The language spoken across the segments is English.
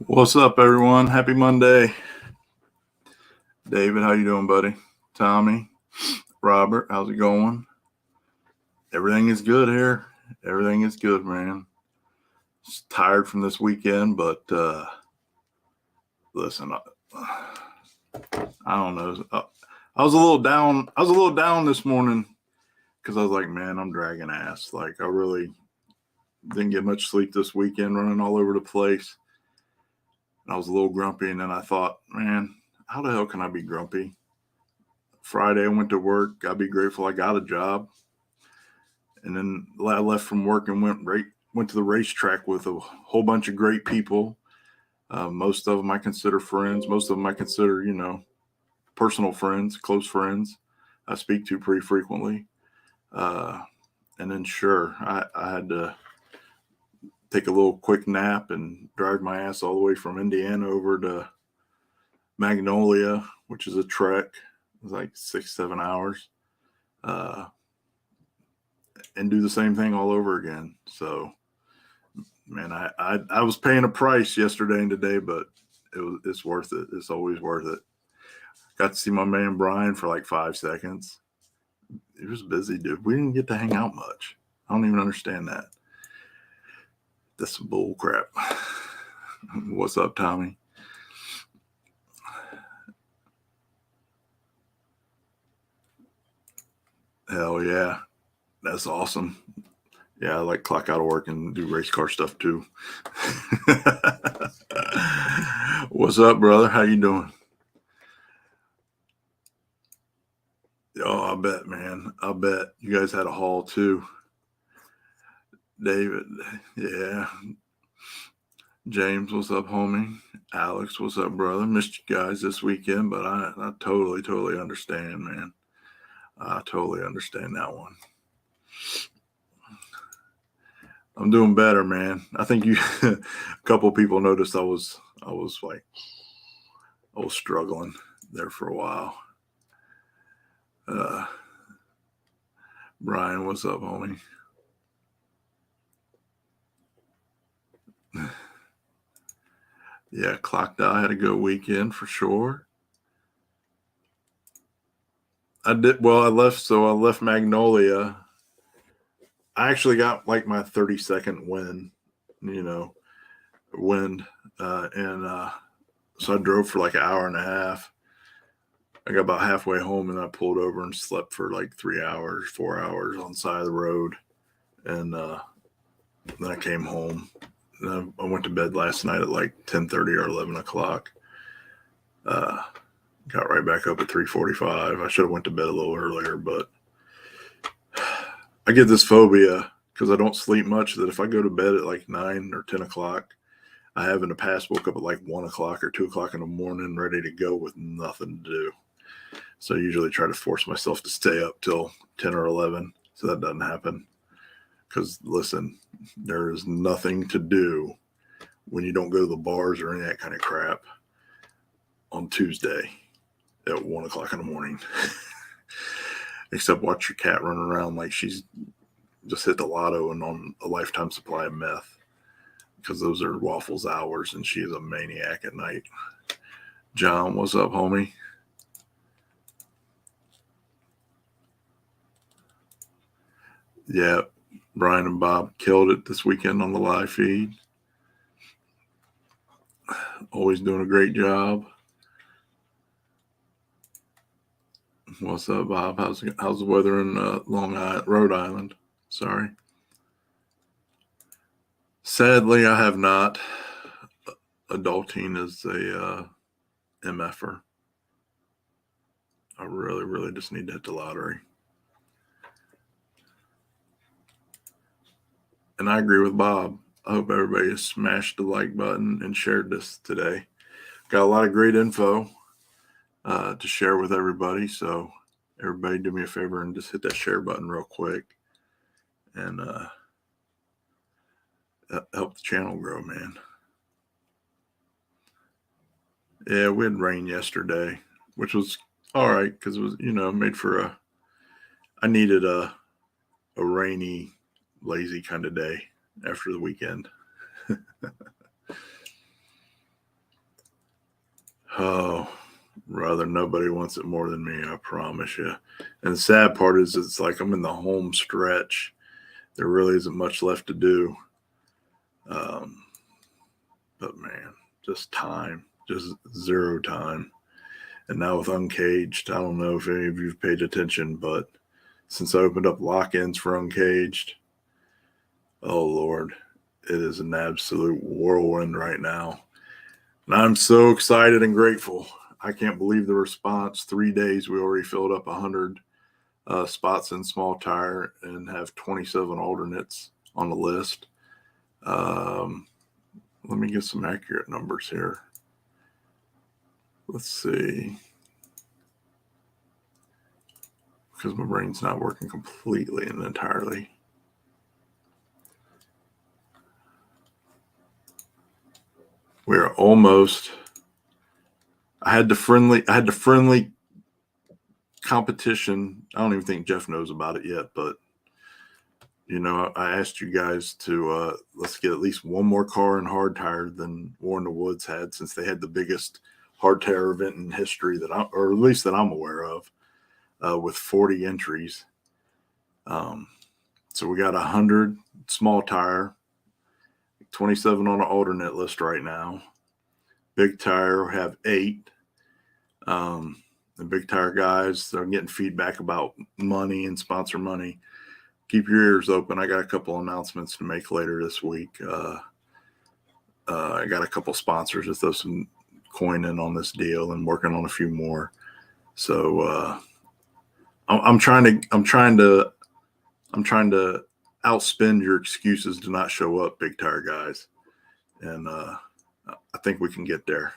What's up, everyone? Happy Monday. David, how you doing, buddy? Tommy, Robert, how's it going? Everything is good here. Everything is good, man. Just tired from this weekend, but listen, I don't know. I was a little down. I was a little down this morning because I was like, man, I'm dragging ass. Like, I really didn't get much sleep this weekend, running all over the place. And I was a little grumpy, and then I thought, man, how the hell can I be grumpy? Friday, I went to work. I'd be grateful I got a job. And then I left from work and went to the racetrack with a whole bunch of great people. Most of them I consider friends. Most of them I consider, personal friends, close friends. I speak to pretty frequently. And then, sure, I had to take a little quick nap and drive my ass all the way from Indiana over to Magnolia, which is a trek. It was like 6-7 hours. And do the same thing all over again. So, man, I was paying a price yesterday and today, but it's worth it. It's always worth it. Got to see my man Brian for like 5 seconds. He was busy, dude. We didn't get to hang out much. I don't even understand that. That's some bull crap. What's up, Tommy? Hell yeah. That's awesome. Yeah, I like clock out of work and do race car stuff too. What's up, brother? How you doing? Oh, I bet, man. I bet you guys had a haul too. David, yeah. James, what's up, homie? Alex, what's up, brother? Missed you guys this weekend, but I totally understand, man. I totally understand that one. I'm doing better, man. I think a couple people noticed I was struggling there for a while. Brian, what's up, homie? Yeah, clocked out. I had a good weekend for sure. I did well. I left Magnolia. I actually got like my 30-second win, wind, and so I drove for like an hour and a half. I got about halfway home and I pulled over and slept for like 3 hours, 4 hours on the side of the road, and then I came home. And I went to bed last night at like 10:30 or 11 o'clock. Got right back up at 3:45. I should have went to bed a little earlier, but I get this phobia because I don't sleep much that if I go to bed at like 9 or 10 o'clock, I have in the past woke up at like 1 o'clock or 2 o'clock in the morning ready to go with nothing to do. So I usually try to force myself to stay up till 10 or 11 so that doesn't happen. Because listen, there is nothing to do when you don't go to the bars or any of that kind of crap on Tuesday at 1 o'clock in the morning. Except watch your cat run around like she's just hit the lotto and on a lifetime supply of meth. Because those are Waffles hours and she is a maniac at night. John, what's up, homie? Yeah, Brian and Bob killed it this weekend on the live feed. Always doing a great job. What's up, Bob? How's the weather in Rhode Island? Sorry. Sadly, I have not. Adulting is a MFer. I really just need to hit the lottery. And I agree with Bob. I hope everybody has smashed the like button and shared this today. Got a lot of great info to share with everybody. So everybody do me a favor and just hit that share button real quick and help the channel grow, man. Yeah, we had rain yesterday, which was all right because it was, made for I needed a rainy, lazy kind of day after the weekend. Oh, brother, nobody wants it more than me, I promise you. And the sad part is it's like I'm in the home stretch. There really isn't much left to do. But man, just time, just zero time. And now with Uncaged, I don't know if any of you've paid attention, but since I opened up lock-ins for Uncaged, oh Lord, it is an absolute whirlwind right now. And I'm so excited and grateful. I can't believe the response. 3 days, we already filled up 100 spots in small tire and have 27 alternates on the list. Let me get some accurate numbers here. Let's see. Because my brain's not working completely and entirely. We're almost. I had the friendly competition. I don't even think Jeff knows about it yet, but you know, I asked you guys to let's get at least one more car in hard tire than War in the Woods had, since they had the biggest hard tire event in history or at least that I'm aware of, with 40 entries. So we got 100 small tire, 27 on the alternate list right now. Big tire have 8. The big tire guys, they're getting feedback about money and sponsor money. Keep your ears open. I got a couple announcements to make later this week. I got a couple sponsors to throw some coin in on this deal and working on a few more. So I'm trying to outspend your excuses to not show up, big tire guys. And I think we can get there.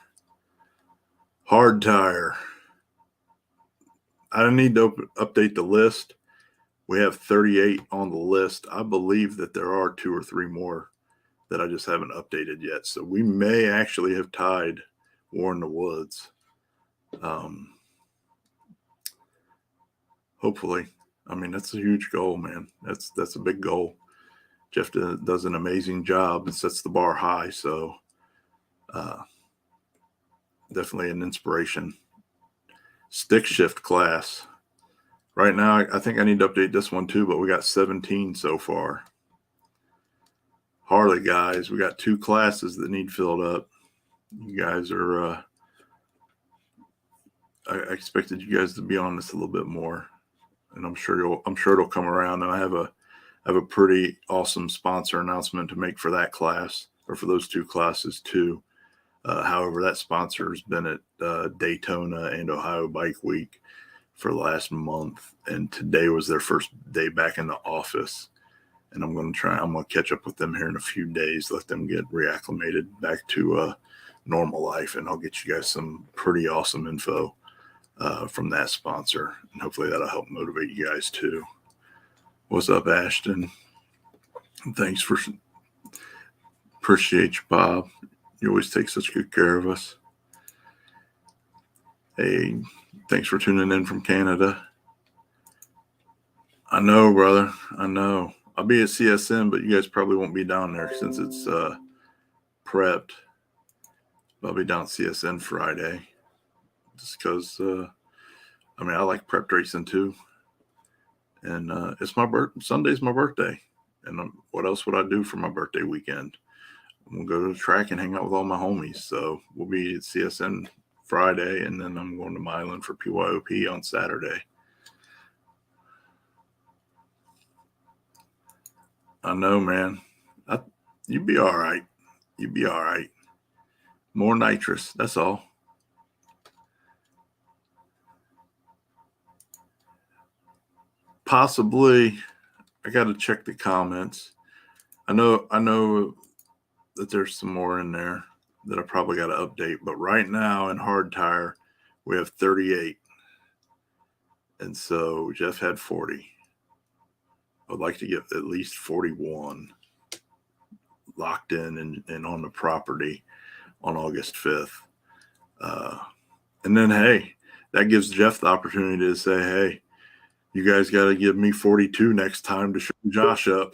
Hard tire. I need to update the list. We have 38 on the list. I believe that there are 2 or 3 more that I just haven't updated yet. So we may actually have tied War in the Woods. Hopefully. I mean, that's a huge goal, man. That's a big goal. Jeff does an amazing job and sets the bar high. So definitely an inspiration. Stick shift class. Right now, I think I need to update this one too, but we got 17 so far. Harley guys, we got 2 classes that need filled up. You guys are, I expected you guys to be on this a little bit more, and I'm sure it'll come around. And I have a pretty awesome sponsor announcement to make for that class, or for those 2 classes too. However, that sponsor has been at Daytona and Ohio Bike Week for the last month, and today was their first day back in the office. And I'm going to catch up with them here in a few days, let them get reacclimated back to normal life, and I'll get you guys some pretty awesome info from that sponsor, and hopefully that'll help motivate you guys too. What's up, Ashton? Thanks appreciate you, Bob. You always take such good care of us. Hey, thanks for tuning in from Canada. I know, brother. I know. I'll be at CSN, but you guys probably won't be down there since it's prepped. I'll be down at CSN Friday, just because, I like prepped racing too. And it's Sunday's my birthday. And what else would I do for my birthday weekend? I'm going to go to the track and hang out with all my homies. So we'll be at CSN Friday, and then I'm going to Milan for PYOP on Saturday. I know, man. You'd be all right. You'd be all right. More nitrous. That's all. Possibly. I got to check the comments. I know that there's some more in there that I probably got to update. But right now in hard tire, we have 38. And so Jeff had 40. I'd like to get at least 41 locked in and on the property on August 5th. And then, hey, that gives Jeff the opportunity to say, hey, you guys got to give me 42 next time to show Josh up.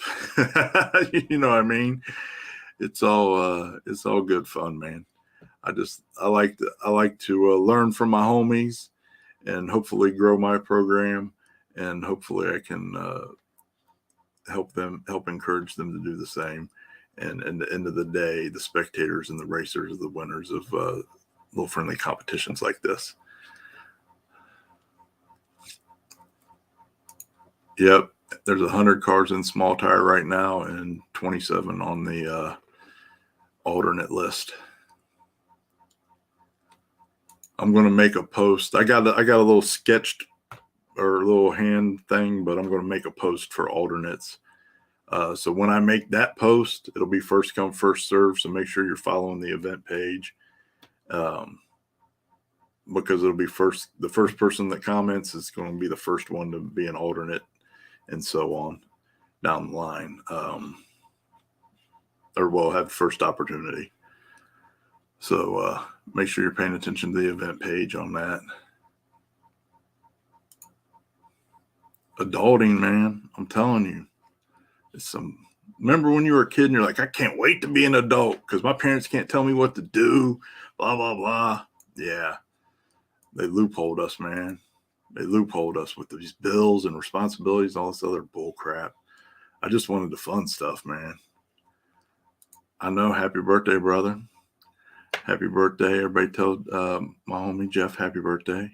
You know what I mean? It's all good fun, man. I like to learn from my homies and hopefully grow my program, and hopefully I can help encourage them to do the same. And at the end of the day, the spectators and the racers are the winners of little friendly competitions like this. Yep, there's 100 cars in small tire right now and 27 on the alternate list. I'm going to make a post. I got a little sketched or a little hand thing, but I'm going to make a post for alternates. So when I make that post, it'll be first come, first serve. So make sure you're following the event page, because it'll be the first person that comments is going to be the first one to be an alternate, and so on down the line, or will have first opportunity. So make sure you're paying attention to the event page on that. Adulting, man, I'm telling you, remember when you were a kid and you're like, I can't wait to be an adult because my parents can't tell me what to do, blah, blah, blah. Yeah, they loopholed us, man. They loopholed us with these bills and responsibilities, all this other bull crap. I just wanted the fun stuff, man. I know. Happy birthday, brother. Happy birthday. Everybody tell my homie Jeff happy birthday.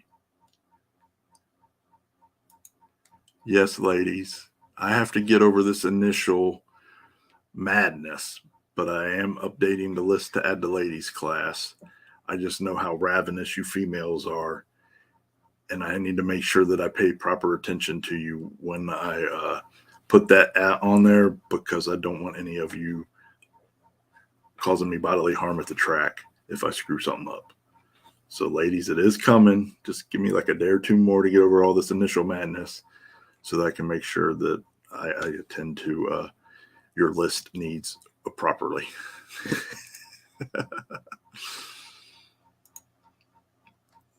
Yes, ladies. I have to get over this initial madness, but I am updating the list to add the ladies class. I just know how ravenous you females are, and I need to make sure that I pay proper attention to you when I put that on there, because I don't want any of you causing me bodily harm at the track if I screw something up. So ladies, it is coming. Just give me like a day or two more to get over all this initial madness so that I can make sure that I attend to your list needs properly.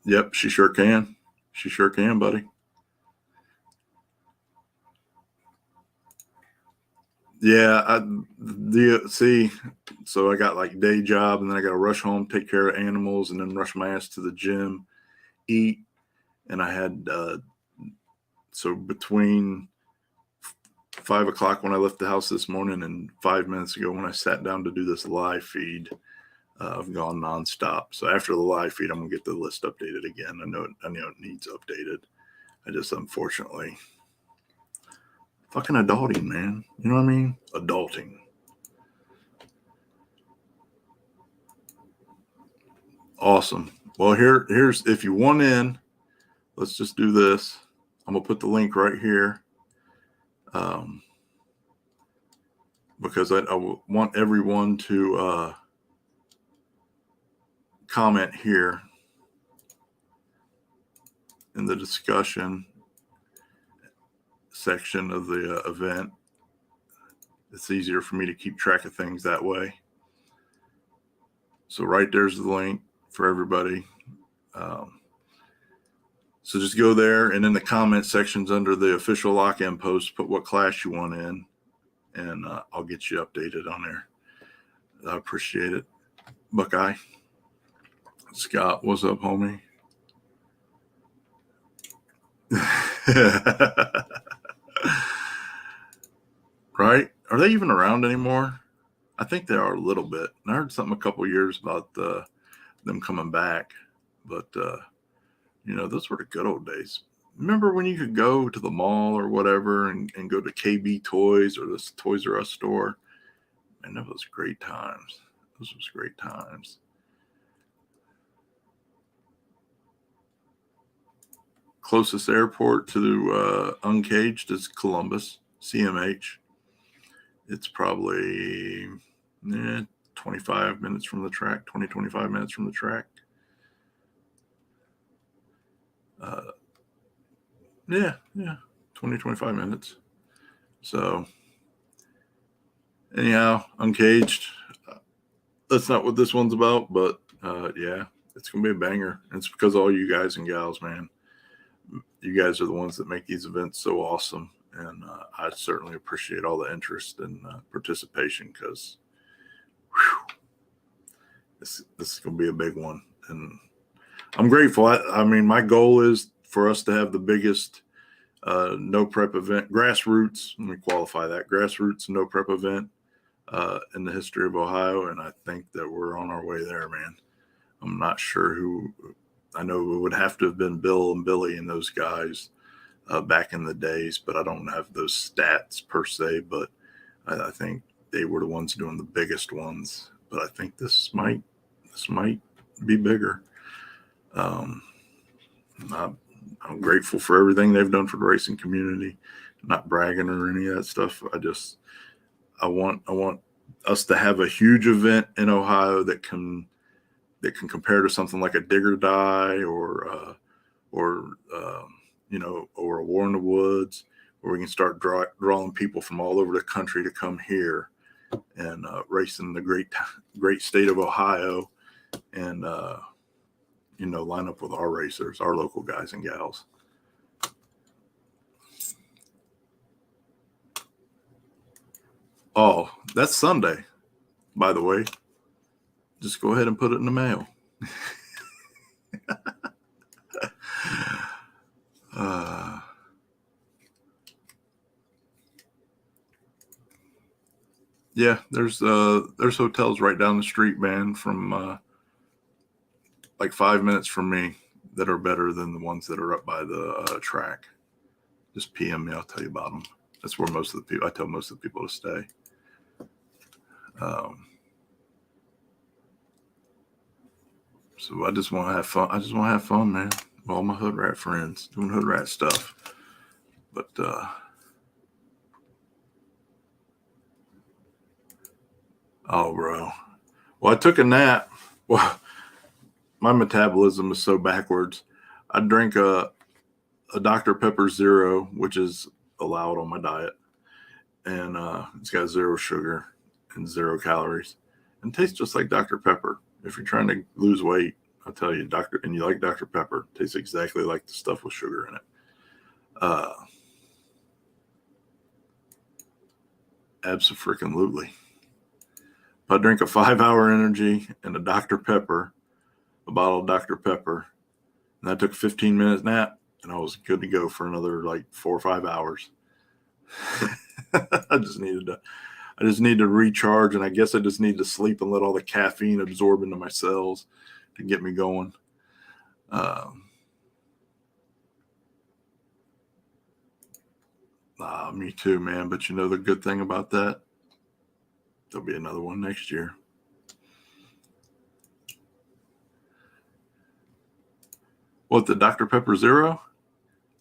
Yep, she sure can. She sure can, buddy. Yeah, so I got like day job, and then I got to rush home, take care of animals, and then rush my ass to the gym, eat. And I had, so between 5 o'clock when I left the house this morning and 5 minutes ago when I sat down to do this live feed, I've gone nonstop. So after the live feed, I'm going to get the list updated again. I know it needs updated. I just, unfortunately, fucking adulting, man. You know what I mean? Adulting. Awesome. Well, here's, if you want in, let's just do this. I'm going to put the link right here. Because I want everyone to comment here in the discussion section of the event. It's easier for me to keep track of things that way. So right there's the link for everybody. So just go there, and in the comment sections under the official lock-in post, put what class you want in, and I'll get you updated on there. I appreciate it. Buckeye. Scott, what's up, homie? Right? Are they even around anymore? I think they are a little bit. I heard something a couple years about them coming back, but those were the good old days. Remember when you could go to the mall or whatever and go to KB Toys or this Toys R Us store? Man, that was great times. Those was great times. Closest airport to Uncaged is Columbus, CMH. It's probably 25 minutes from the track, 25 minutes from the track. Yeah, 25 minutes. So anyhow, Uncaged. That's not what this one's about, but yeah, it's going to be a banger. And it's because of all you guys and gals, man. You guys are the ones that make these events so awesome. And I certainly appreciate all the interest and participation, because this is going to be a big one. And I'm grateful. I mean, my goal is for us to have the biggest no prep event, grassroots. Let me qualify that, grassroots no prep event in the history of Ohio. And I think that we're on our way there, man. I'm not sure who. I know it would have to have been Bill and Billy and those guys back in the days, but I don't have those stats per se. But I think they were the ones doing the biggest ones. But I think this might be bigger. I'm grateful for everything they've done for the racing community. Not bragging or any of that stuff. I want us to have a huge event in Ohio that can compare to something like a Digger Die or a War in the Woods, where we can start drawing people from all over the country to come here and race in the great state of Ohio, and line up with our racers, our local guys and gals. Oh, that's Sunday, by the way. Just go ahead and put it in the mail. Yeah, there's hotels right down the street, man, from like 5 minutes from me that are better than the ones that are up by the track. Just PM me, I'll tell you about them. That's where I tell most of the people to stay. So I just want to have fun. I just want to have fun, man. With all my hood rat friends doing hood rat stuff. But oh, bro. Well, I took a nap. Well, my metabolism is so backwards. I drink a Dr. Pepper Zero, which is allowed on my diet, and it's got 0 sugar and 0 calories, and tastes just like Dr. Pepper. If you're trying to lose weight, I'll tell you, and you like Dr. Pepper, it tastes exactly like the stuff with sugar in it. Abso-freaking-lutely. If I drink a 5-hour energy and a Dr. Pepper, a bottle of Dr. Pepper, and I took a 15-minute nap, and I was good to go for another like 4 or 5 hours. I just need to recharge, and I guess I just need to sleep and let all the caffeine absorb into my cells to get me going. Me too, man. But you know the good thing about that? There'll be another one next year. What, the Dr. Pepper Zero?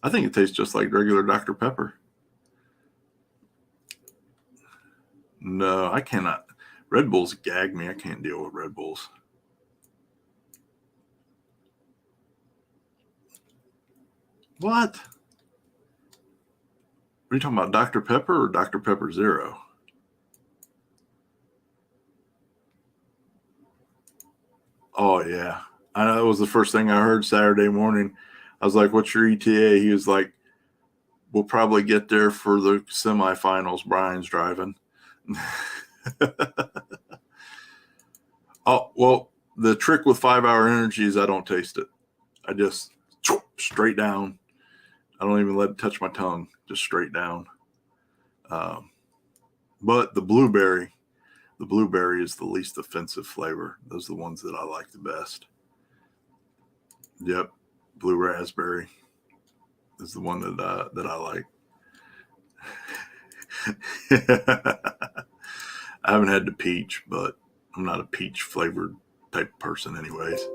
I think it tastes just like regular Dr. Pepper. No, I cannot. Red Bulls gag me. I can't deal with Red Bulls. What? Are you talking about Dr. Pepper or Dr. Pepper Zero? Oh, yeah. I know that was the first thing I heard Saturday morning. I was like, what's your ETA? He was like, we'll probably get there for the semifinals. Brian's driving. Oh, well, the trick with 5-hour energy is I don't taste it. I just straight down. I don't even let it touch my tongue, just straight down. But the blueberry is the least offensive flavor. Those are the ones that I like the best. Yep, blue raspberry is the one that I like. I haven't had the peach, but I'm not a peach flavored type of person anyways.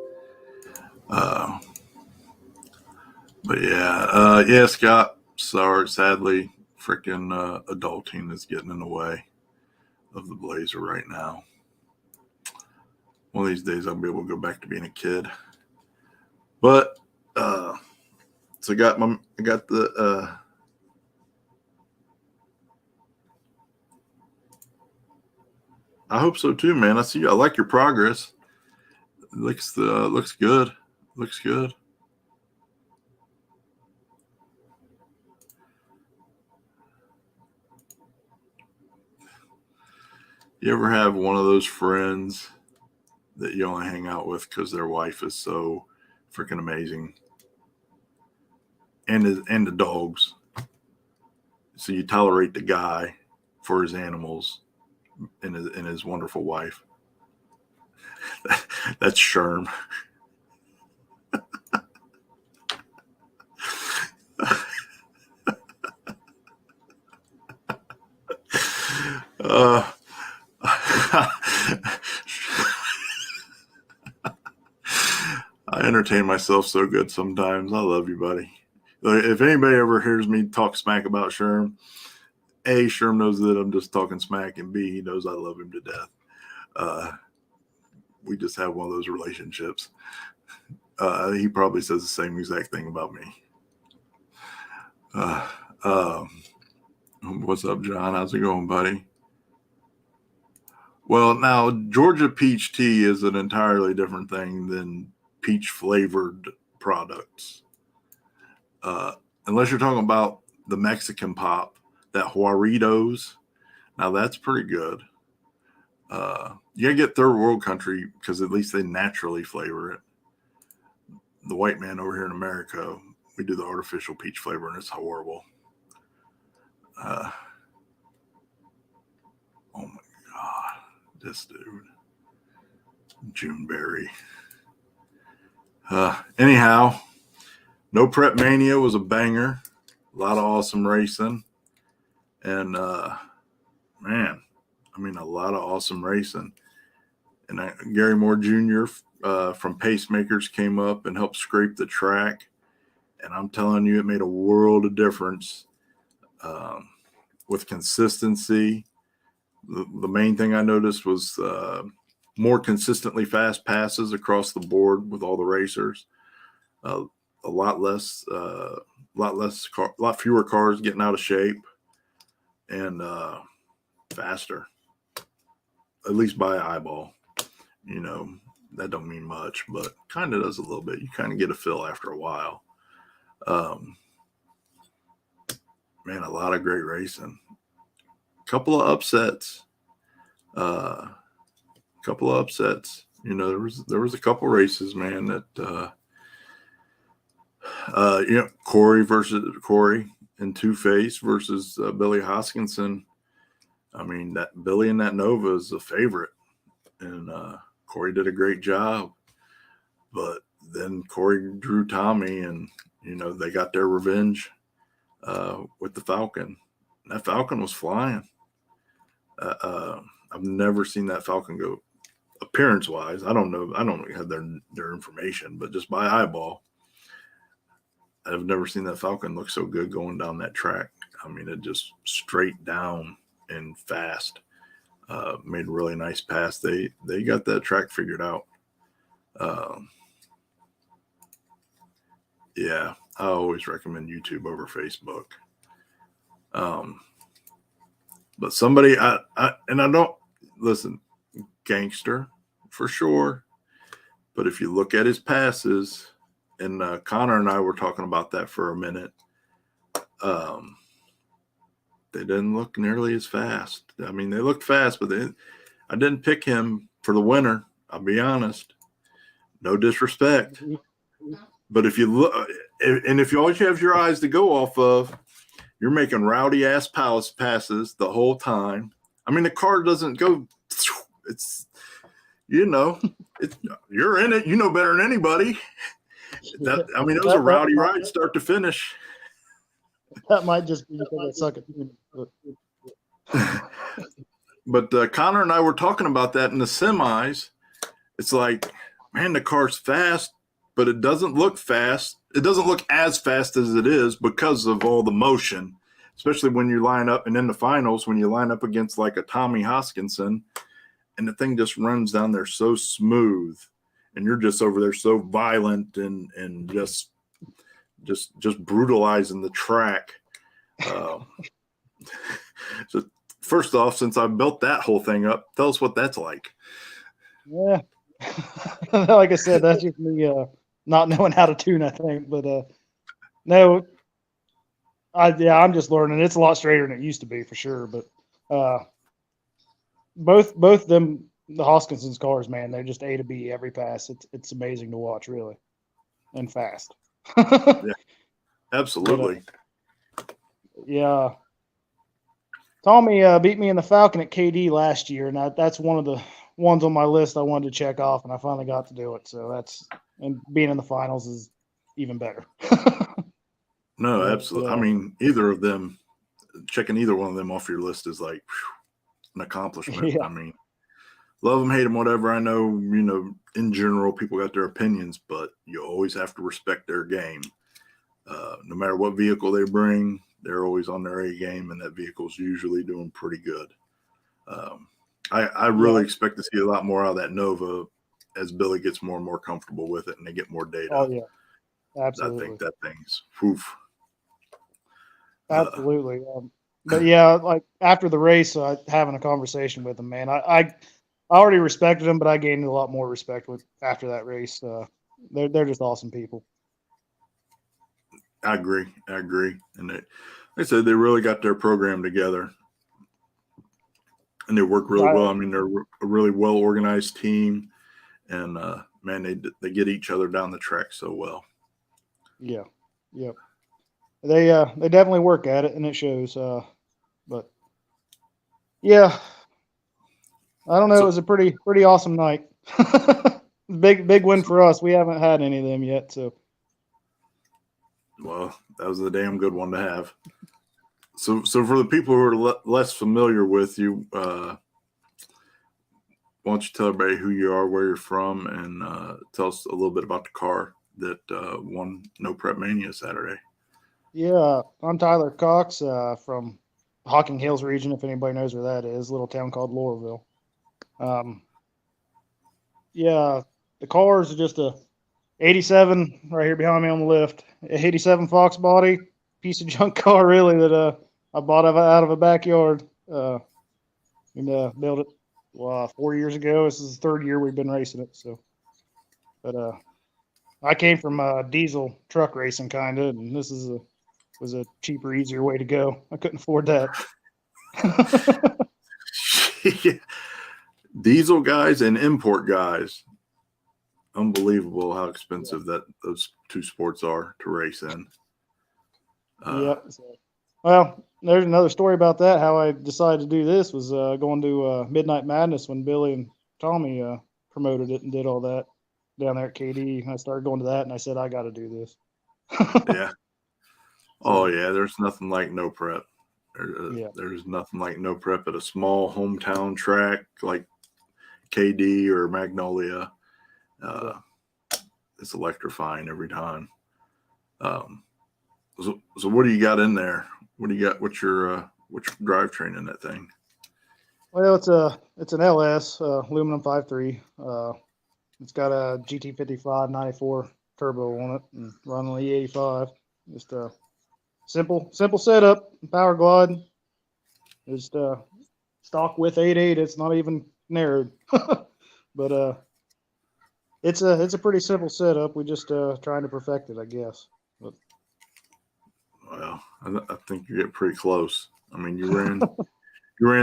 But yeah, Scott, sorry, sadly, freaking adulting is getting in the way of the Blazer right now. One of these days I'll be able to go back to being a kid. But so I got the I hope so too, man. I like your progress. It looks good. Looks good. You ever have one of those friends that you only hang out with because their wife is so freaking amazing, and the dogs. So you tolerate the guy for his animals and his wonderful wife. That's Sherm. I entertain myself so good sometimes. I love you, buddy. If anybody ever hears me talk smack about Sherm, A, Sherm knows that I'm just talking smack, and B, he knows I love him to death. We just have one of those relationships. He probably says the same exact thing about me. What's up, John? How's it going, buddy? Well, now, Georgia peach tea is an entirely different thing than peach-flavored products. Unless you're talking about the Mexican pop, that Juaritos, now that's pretty good. You gotta get third world country because at least they naturally flavor it. The white man over here in America, we do the artificial peach flavor, and it's horrible. Oh my God, this dude, Juneberry. Anyhow, No Prep Mania was a banger. A lot of awesome racing. And, man, I mean, a lot of awesome racing. And Gary Moore Jr. From Pacemakers came up and helped scrape the track. And I'm telling you, it made a world of difference with consistency. The main thing I noticed was more consistently fast passes across the board with all the racers. A lot fewer cars getting out of shape, and faster, at least by eyeball. You know, that don't mean much, but kind of does a little bit. You kind of get a feel after a while. Man, a lot of great racing. Couple of upsets. You know, there was a couple races, man, that you know, Corey and Two-Face versus Billy Hoskinson. I mean, that Billy in that Nova is a favorite, and Corey did a great job. But then Corey drew Tommy, and you know, they got their revenge with the Falcon. That Falcon was flying. I've never seen that Falcon go appearance-wise. I don't know. I don't have their information, but just by eyeball, I've never seen that Falcon look so good going down that track. I mean, it just straight down and fast. Made a really nice pass. They got that track figured out. Yeah, I always recommend YouTube over Facebook. But somebody, I don't listen, gangster for sure. But if you look at his passes, and Connor and I were talking about that for a minute, they didn't look nearly as fast. I mean, they looked fast, but I didn't pick him for the winner. I'll be honest. No disrespect. But if you look, and if you always have your eyes to go off of, you're making rowdy ass passes the whole time. I mean, the car doesn't go. It's, you know, you're in it. You know better than anybody. I mean, it was a rowdy ride, start to finish. That might just be because I suck at tuning. But Connor and I were talking about that in the semis. It's like, man, the car's fast, but it doesn't look fast. It doesn't look as fast as it is because of all the motion, especially when you line up, and in the finals, when you line up against like a Tommy Hoskinson, and the thing just runs down there so smooth, and you're just over there so violent and just brutalizing the track. So first off, since I built that whole thing up, tell us what that's like. Yeah. Like I said, that's just me not knowing how to tune, I think. But no, I'm just learning. It's a lot straighter than it used to be for sure. But both them the Hoskinson's cars, man, they're just A to B every pass. It's amazing to watch, really, and fast. Yeah, absolutely. Yeah. Tommy beat me in the Falcon at KD last year, and that's one of the ones on my list I wanted to check off, and I finally got to do it. So and being in the finals is even better. No, But, absolutely. I mean, checking either one of them off your list is like an accomplishment. yeah, I mean, love them, hate them, whatever. I know, in general, people got their opinions, but you always have to respect their game. No matter what vehicle they bring, they're always on their A game, and that vehicle's usually doing pretty good. I really expect to see a lot more out of that Nova as Billy gets more and more comfortable with it and they get more data. Oh yeah, I absolutely. think that thing's poof. Absolutely. But yeah, like after the race, having a conversation with him, man, I already respected him, but I gained a lot more respect after that race. They're just awesome people. I agree. And like I said, they really got their program together, and they work really well. I mean, they're a really well organized team, and man, they get each other down the track so well. Yeah. Yep. They definitely work at it, and it shows. But yeah, I don't know. It was a pretty awesome night. Big win for us. We haven't had any of them yet, so. Well, that was a damn good one to have. So for the people who are less familiar with you, why don't you tell everybody who you are, where you're from, and tell us a little bit about the car that won No Prep Mania Saturday. Yeah, I'm Tyler Cox from Hocking Hills region, if anybody knows where that is, a little town called Laurelville. Yeah, the cars are just a 87 right here behind me on the lift. 87 Fox body, piece of junk car really that I bought out of a backyard and built it 4 years ago. This is the third year we've been racing it. So, but I came from diesel truck racing kind of, and this was a cheaper, easier way to go. I couldn't afford that. Diesel guys and import guys. Unbelievable how expensive those two sports are to race in. Yep. Well, there's another story about that. How I decided to do this was going to Midnight Madness when Billy and Tommy promoted it and did all that down there at KD. I started going to that, and I said, I got to do this. Yeah. Oh, yeah. There's nothing like No Prep. There's nothing like No Prep at a small hometown track like KD or Magnolia. It's electrifying every time. So what do you got in there? What do you got? What's your drivetrain in that thing? Well, it's an LS aluminum 5.3. It's got a GT55 94 turbo on it and running the E85. Just a simple setup, power glide. Just stock width 8.8. It's not even narrowed, but it's a pretty simple setup. We just trying to perfect it, I guess. But. Well, I think you get pretty close. I mean, you ran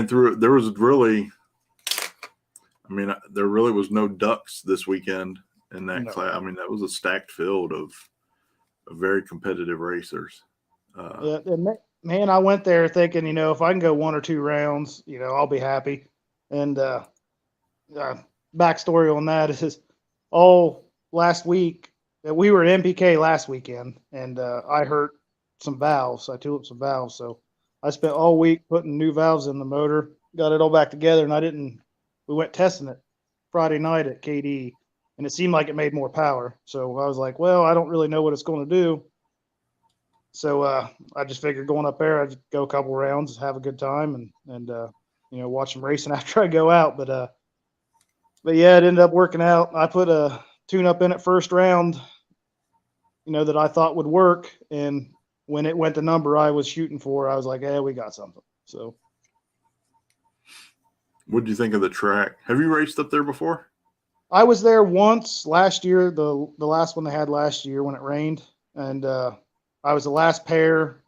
through it. There really was no ducks this weekend in that class. I mean, that was a stacked field of very competitive racers. Man, I went there thinking, if I can go 1 or 2 rounds, I'll be happy. And backstory on that is last week we were at MPK last weekend, and I hurt some valves. I tuliped some valves, so I spent all week putting new valves in the motor, got it all back together, and we went testing it Friday night at KD, and it seemed like it made more power. So I was like, well, I don't really know what it's going to do. So I just figured going up there, I'd go a couple rounds, have a good time, and watch them racing after I go out. But yeah, it ended up working out. I put a tune-up in it first round, that I thought would work, and when it went the number I was shooting for, I was like, hey, we got something. So. What did you think of the track? Have you raced up there before? I was there once last year, the last one they had last year when it rained, and I was the last pair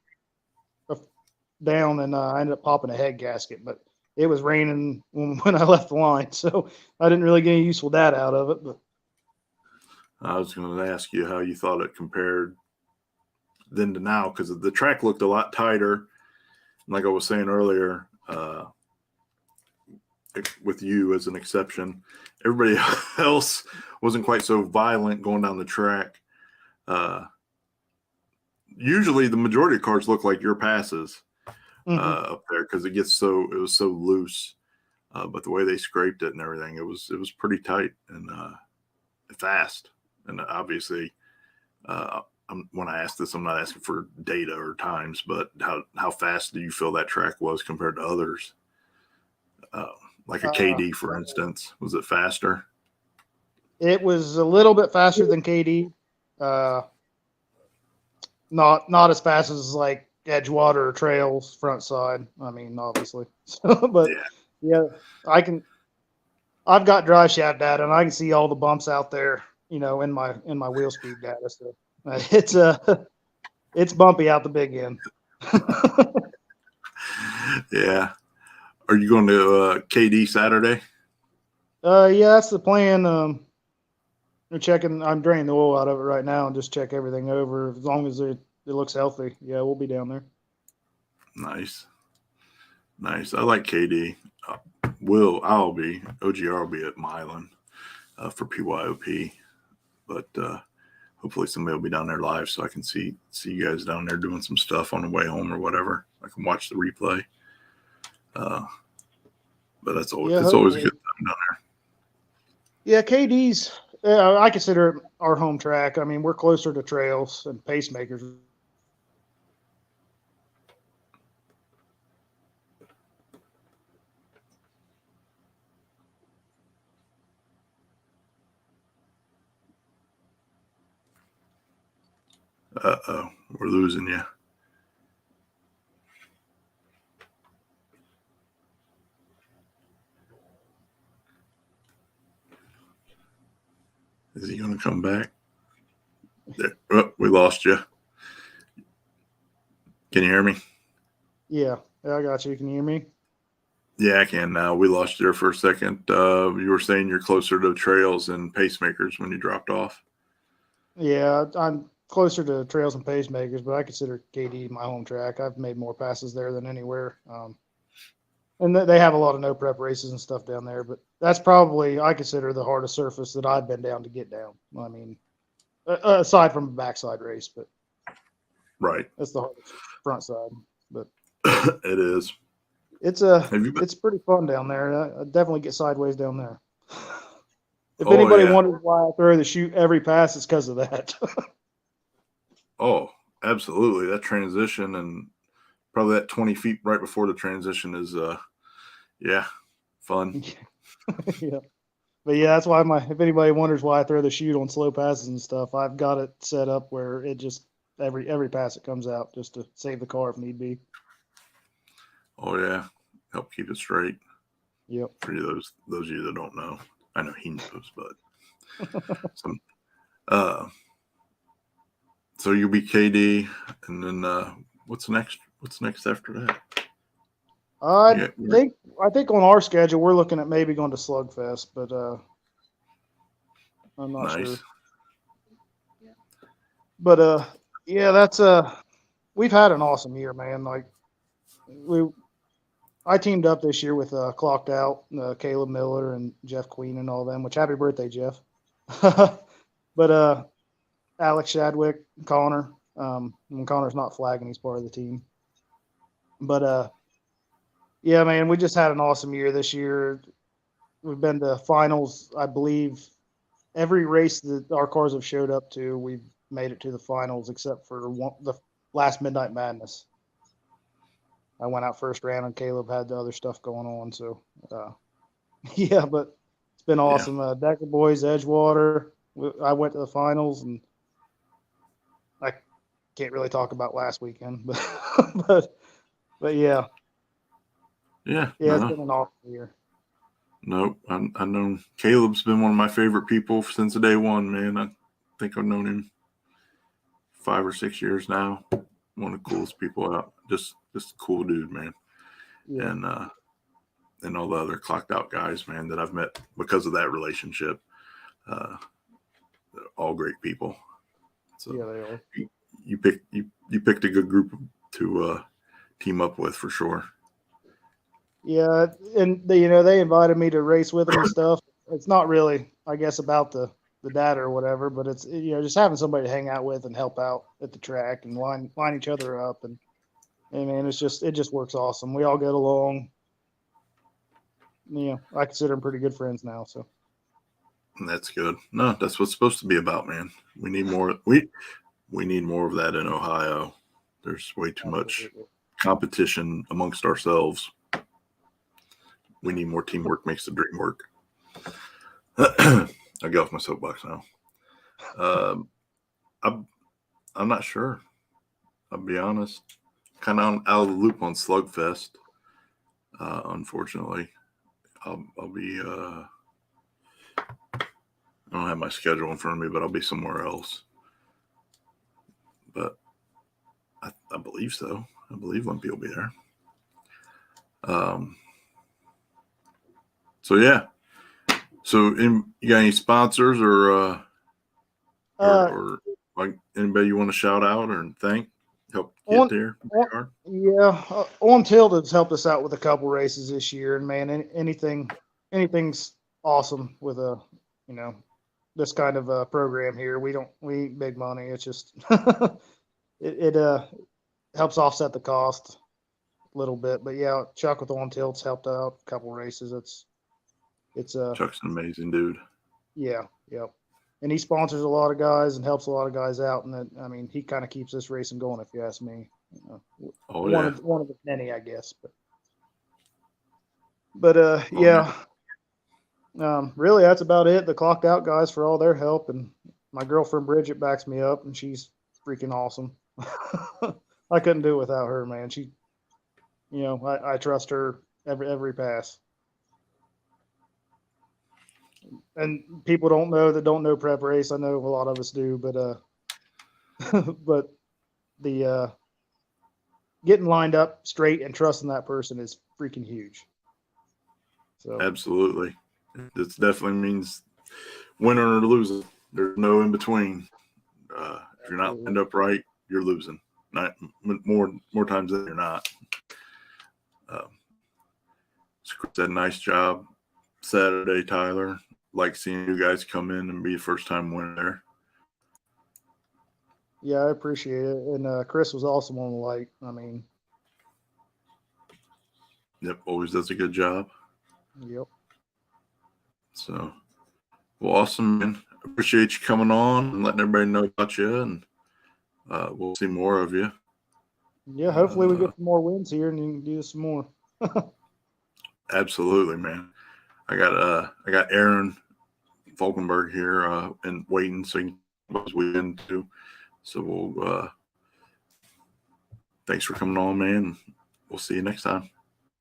down, and I ended up popping a head gasket. But it was raining when I left the line, so I didn't really get any useful data out of it. But I was going to ask you how you thought it compared then to now, because the track looked a lot tighter. Like I was saying earlier, with you as an exception, everybody else wasn't quite so violent going down the track. Usually the majority of cars look like your passes up there because it was so loose. But the way they scraped it and everything, it was pretty tight and fast. And obviously, when I ask this, I'm not asking for data or times, but how fast do you feel that track was compared to others? Like a KD, for instance, was it faster? It was a little bit faster than KD. Not as fast as like Edgewater or Trails front side. I mean, obviously, but yeah, I've got drive shaft data and I can see all the bumps out there, in my wheel speed data. So it's bumpy out the big end. Yeah. Are you going to KD Saturday? Yeah, that's the plan. I'm draining the oil out of it right now and just check everything over. As long as it looks healthy, yeah, we'll be down there. Nice. I like KD. OGR will be at Milan for PYOP, but hopefully somebody will be down there live so I can see you guys down there doing some stuff on the way home or whatever. I can watch the replay. But it's always a good time down there. Yeah, KD's. I consider it our home track. I mean, we're closer to Trails and pacemakers. Uh-oh, we're losing you. Is he going to come back? There. Oh, we lost you. Can you hear me? Yeah, I got you. Can you hear me? Yeah, I can now. We lost you there for a second. You were saying you're closer to Trails and pacemakers when you dropped off. Yeah, I'm closer to Trails and pacemakers, but I consider KD my home track. I've made more passes there than anywhere. And they have a lot of no prep races and stuff down there, but that's probably, I consider, the hardest surface that I've been down to get down. I mean, aside from a backside race, but right, that's the hardest front side. But it is. It's pretty fun down there. I definitely get sideways down there. If anybody wonders why I throw the chute every pass, it's because of that. Oh, absolutely. That transition and probably that 20 feet right before the transition is, fun. Yeah. But yeah, that's why if anybody wonders why I throw the chute on slow passes and stuff, I've got it set up where it just every pass it comes out just to save the car if need be. Oh yeah, help keep it straight. Yep. For those of you that don't know, I know he knows, but so you'll be KD, and then what's next? What's next after that? I think on our schedule we're looking at maybe going to Slugfest, but I'm not sure. But yeah, that's we've had an awesome year, man. Like I teamed up this year with Clocked Out, Caleb Miller and Jeff Queen and all them, which happy birthday, Jeff. But Alex Shadwick, Connor. When Connor's not flagging, he's part of the team. But yeah, man, we just had an awesome year this year. We've been to finals, I believe. Every race that our cars have showed up to, we've made it to the finals, except for the last Midnight Madness. I went out first round, and Caleb had the other stuff going on. So, yeah, but it's been awesome. Yeah. Decker Boys, Edgewater. I went to the finals, and I can't really talk about last weekend, but yeah. Yeah. Yeah, it's been an awesome year. Nope. I know Caleb's been one of my favorite people since day one, man. I think I've known him 5 or 6 years now. One of the coolest people out. Just a cool dude, man. Yeah. And and all the other clocked out guys, man, that I've met because of that relationship. All great people. So Yeah, they are. You picked a good group to team up with for sure. Yeah, and they invited me to race with them and stuff. It's not really, I guess, about the data or whatever, but it's just having somebody to hang out with and help out at the track and line each other up, and man, it just works awesome. We all get along. I consider them pretty good friends now. So that's good. No, that's what's supposed to be about, man. We need more. We need more of that in Ohio. There's way too much competition amongst ourselves. We need more teamwork. Makes the dream work. I get off my soapbox now. I'm not sure. I'll be honest. Kind of out of the loop on Slugfest. Unfortunately, I'll be. I don't have my schedule in front of me, but I'll be somewhere else. But I believe so. I believe Limpy will be there. So yeah. So you got any sponsors or like anybody you want to shout out or thank? Help get there? Yeah, On Tilt has helped us out with a couple races this year, and man, anything's awesome with this kind of program here. We ain't big money. It's just it helps offset the cost a little bit. But yeah, Chuck with On Tilt's helped out a couple races. It's Chuck's an amazing dude. Yeah, yep. And he sponsors a lot of guys and helps a lot of guys out, and he kind of keeps this racing going, if you ask me. One of the many, I guess. But yeah. Really, that's about it. The clocked out guys for all their help, and my girlfriend Bridget backs me up, and she's freaking awesome. I couldn't do it without her, man. She, I trust her every pass. And people don't know prep race. I know a lot of us do, but but the getting lined up straight and trusting that person is freaking huge. So absolutely. This definitely means winning or losing. There's no in between. If you're not lined up right, you're losing. Not more times than you're not. Chris did a nice job Saturday, Tyler. Like seeing you guys come in and be a first time winner there. Yeah, I appreciate it. And Chris was awesome on the light. Yep, always does a good job. Yep. So, well, awesome, man. Appreciate you coming on and letting everybody know about you, and we'll see more of you. Yeah, hopefully we get some more wins here and you can do some more. Absolutely, man. I got Aaron Fulkenburg here and waiting so he was win too. So we'll thanks for coming on, man. We'll see you next time.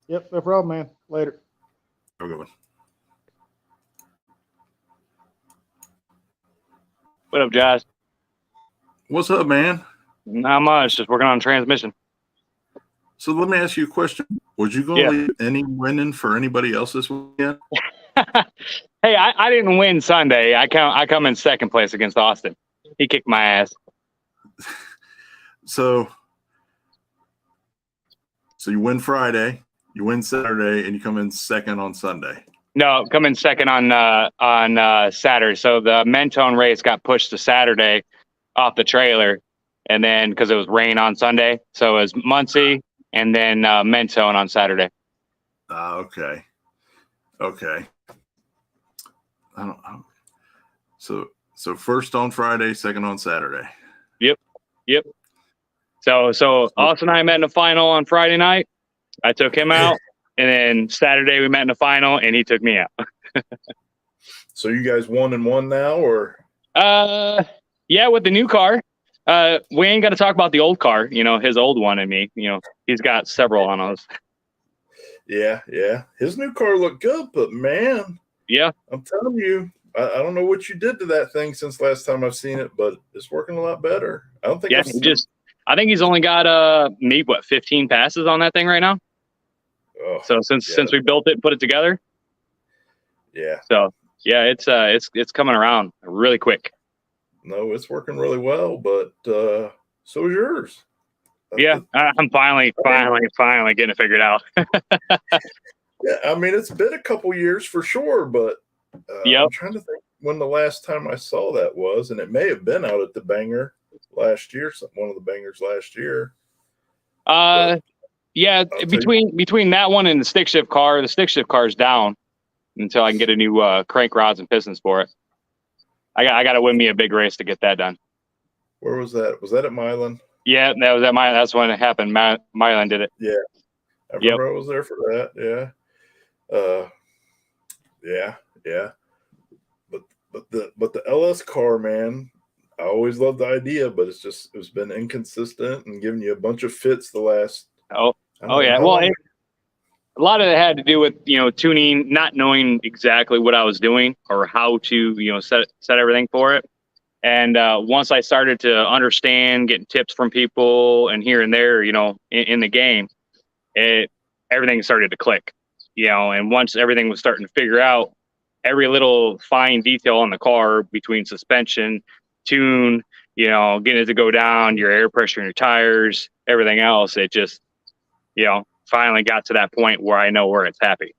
Yep, no problem, man. Later. Have a good one. What up, Josh? What's up, man? Not much. Just working on transmission. So let me ask you a question. Was you going to leave any winning for anybody else this weekend? Hey, I didn't win Sunday. I come in second place against Austin. He kicked my ass. So you win Friday, you win Saturday, and you come in second on Sunday. No, come in second on Saturday. So the Mentone race got pushed to Saturday off the trailer, and then because it was rain on Sunday, so it was Muncie and then Mentone on Saturday. Okay. I don't. So first on Friday, second on Saturday. Yep. So Austin and I met in the final on Friday night. I took him out, and then Saturday we met in the final, and he took me out. So you guys 1-1 now, or? Yeah, with the new car. We ain't got to talk about the old car. His old one and me. He's got several on us. Yeah. His new car looked good, but man. Yeah. I'm telling you, I don't know what you did to that thing since last time I've seen it, but it's working a lot better. I don't think. Yeah, I think he's only got 15 passes on that thing right now. Oh, So since we built it and put it together. Yeah. So yeah, it's coming around really quick. No, it's working really well, but so is yours. Yeah, I'm finally getting it figured out. Yeah, I mean, it's been a couple years for sure, but I'm trying to think when the last time I saw that was, and it may have been out at the Banger last year, one of the Bangers last year. Yeah, between that one and the stick shift car is down until I can get a new crank rods and pistons for it. I got to win me a big race to get that done. Where was that? Was that at Milan? Yeah, that was at Milan. That's when it happened. Milan did it. Yeah, I remember I was there for that. Yeah. Yeah. But the LS car, man, I always loved the idea, but it's been inconsistent and giving you a bunch of fits the last. Oh yeah. Well, a lot of it had to do with tuning, not knowing exactly what I was doing or how to set everything for it. And once I started to understand, getting tips from people and here and there, in the game, everything started to click. And once everything was starting to figure out every little fine detail on the car between suspension, tune, getting it to go down, your air pressure in your tires, everything else, it just, finally got to that point where I know where it's happy.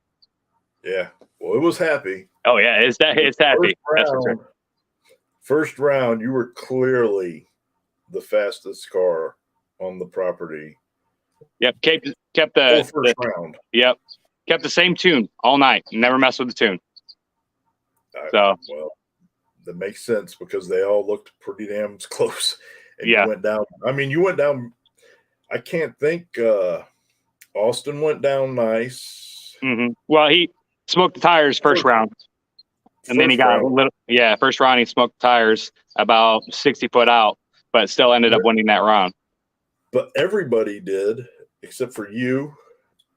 Yeah. Well, it was happy. Oh yeah, it's happy. That's for sure. First round, you were clearly the fastest car on the property. Yep, kept the first round. Yep, kept the same tune all night. Never messed with the tune. Well, that makes sense because they all looked pretty damn close. And yeah, you went down. I mean, you went down. I can't think. Austin went down nice. Mm-hmm. Well, he smoked the tires first round. And then he got a little, first round he smoked the tires about 60 foot out, but still ended up winning that round. But everybody did, except for you,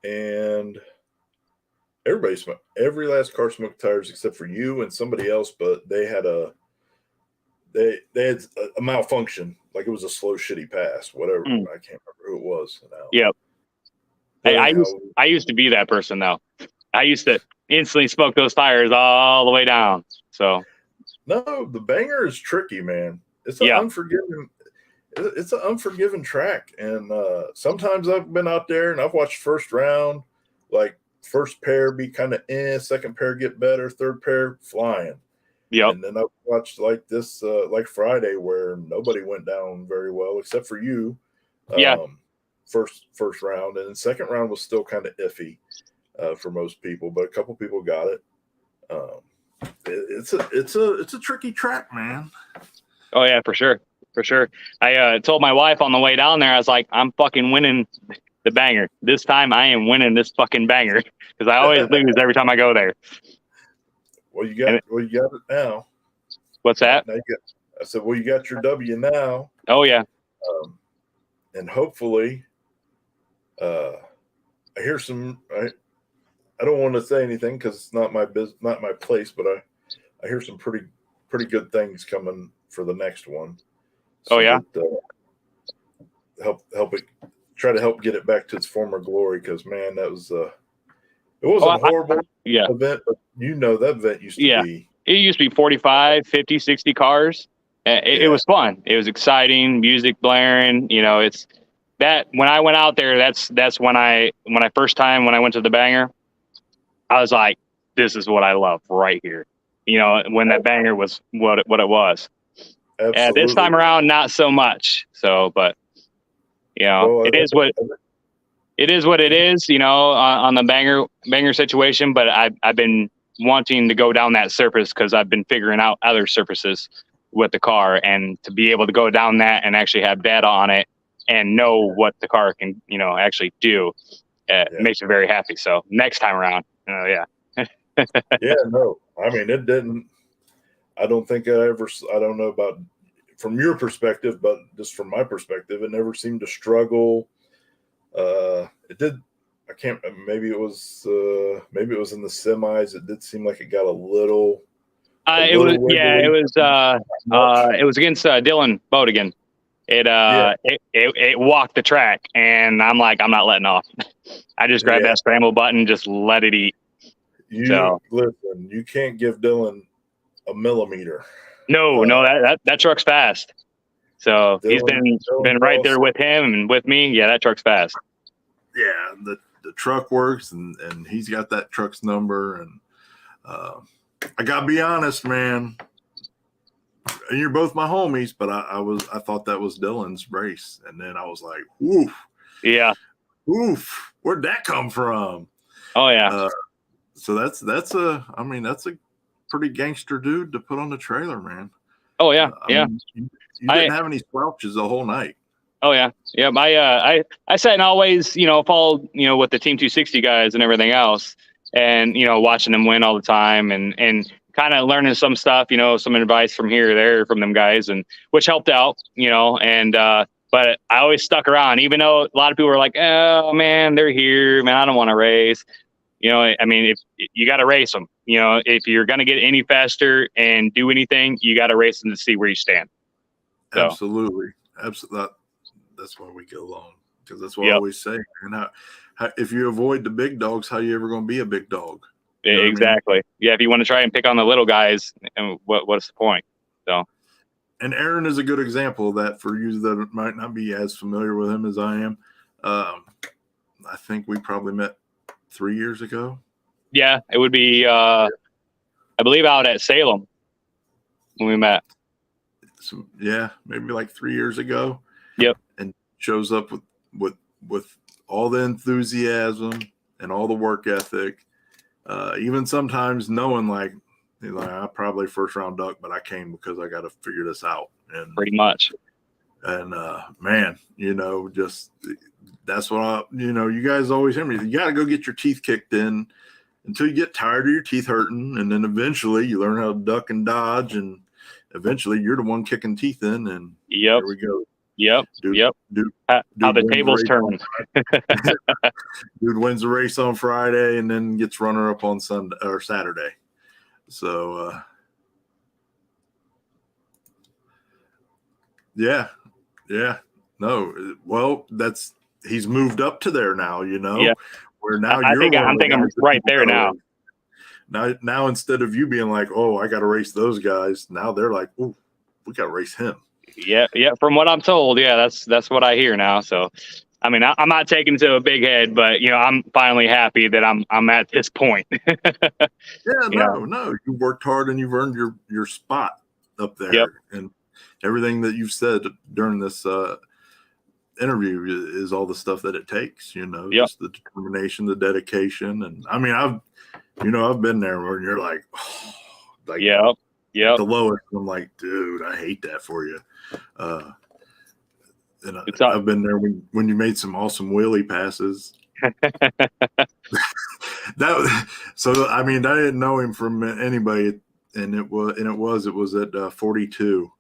and everybody smoked. Every last car smoked tires except for you and somebody else, but they had a malfunction, like it was a slow shitty pass, whatever. I can't remember who it was now. Yep. Hey, I used to be that person though. I used to instantly smoke those tires all the way down. So no, the Banger is tricky, man. It's an unforgiving. It's an unforgiving track, and sometimes I've been out there and I've watched first round, like first pair be kind of second pair get better, third pair flying. Yep. And then I've watched like this, like Friday, where nobody went down very well except for you. First round, and then second round was still kind of iffy. For most people, but a couple people got it. It's a tricky track, man. Oh yeah, for sure. I told my wife on the way down there, I was like, I'm fucking winning the Banger this time. I am winning this fucking Banger because I always lose every time I go there. Well, you got it now. What's that? I said, well, you got your W now. Oh yeah. And hopefully, I hear some. I don't want to say anything because it's not my not my place, but I hear some pretty good things coming for the next one. So help it, try to help get it back to its former glory, because man, that was it wasn't a horrible event, but that event used to be. It used to be 45, 50, 60 cars. It was fun. It was exciting, music blaring. It's that when I went out there, that's when I first time when I went to the Banger, I was like, this is what I love right here. When that Banger was what it was. Absolutely. This time around, not so much. So, but it is what it is. On the Banger situation. But I've been wanting to go down that surface because I've been figuring out other surfaces with the car, and to be able to go down that and actually have data on it and know what the car can actually do, makes me very happy. So next time around. Yeah, no. I mean, it didn't. I don't think I don't know about from your perspective, but just from my perspective, it never seemed to struggle. It did. I can't. Maybe it was in the semis. It did seem like it got a little. It was against Dylan Boat again it walked the track, and I'm like, I'm not letting off. I just grabbed that scramble button, just let it eat. Listen, you can't give Dylan a millimeter. No, that truck's fast. So he's been right there with him and with me. Yeah, that truck's fast. Yeah, the truck works, and he's got that truck's number. And I gotta be honest, man. And you're both my homies, but I thought that was Dylan's race, and then I was like, oof, yeah, oof, where'd that come from? Oh yeah. So that's a pretty gangster dude to put on the trailer, man. Oh yeah, I mean, you didn't have any slouches the whole night. Oh yeah, yeah. I sat and always, followed, with the Team 260 guys and everything else, and watching them win all the time, and kind of learning some stuff, some advice from here or there from them guys, and which helped out, and but I always stuck around, even though a lot of people were like, oh man, they're here, man, I don't want to race. I mean, if you got to race them, if you're going to get any faster and do anything, you got to race them to see where you stand. So. Absolutely. That's why we get along, because that's what I always say. And if you avoid the big dogs, how you ever going to be a big dog? Exactly. I mean? Yeah. If you want to try and pick on the little guys, and what's the point? So. And Aaron is a good example of that for you that might not be as familiar with him as I am. I think we probably met 3 years ago. Yeah, it would be, I believe, out at Salem when we met. So, yeah, maybe like 3 years ago. Yep. And shows up with all the enthusiasm and all the work ethic. Even sometimes knowing like I probably first round duck, but I came because I got to figure this out. And pretty much. And man, just that's what you guys always hear me. You got to go get your teeth kicked in until you get tired of your teeth hurting, and then eventually you learn how to duck and dodge, and eventually you're the one kicking teeth in. And here we go. Yep. How the tables turn. Dude wins the race on Friday and then gets runner up on Sunday or Saturday. So, yeah. No, well, he's moved up to there now, Yeah. Where now I think I'm right there now. Now instead of you being like, oh, I got to race those guys, now they're like, oh, we got to race him. Yeah. From what I'm told, yeah, that's what I hear now. So, I mean, I'm not taking it to a big head, but I'm finally happy that I'm at this point. No, you worked hard and you've earned your spot up there. Yep. And everything that you've said during this interview is all the stuff that it takes. Just the determination, the dedication, and I mean, I've been there where you're like, oh, like the lowest. I'm like, dude, I hate that for you. And I've been there when you made some awesome wheelie passes. So I mean, I didn't know him from anybody, and it was at 42,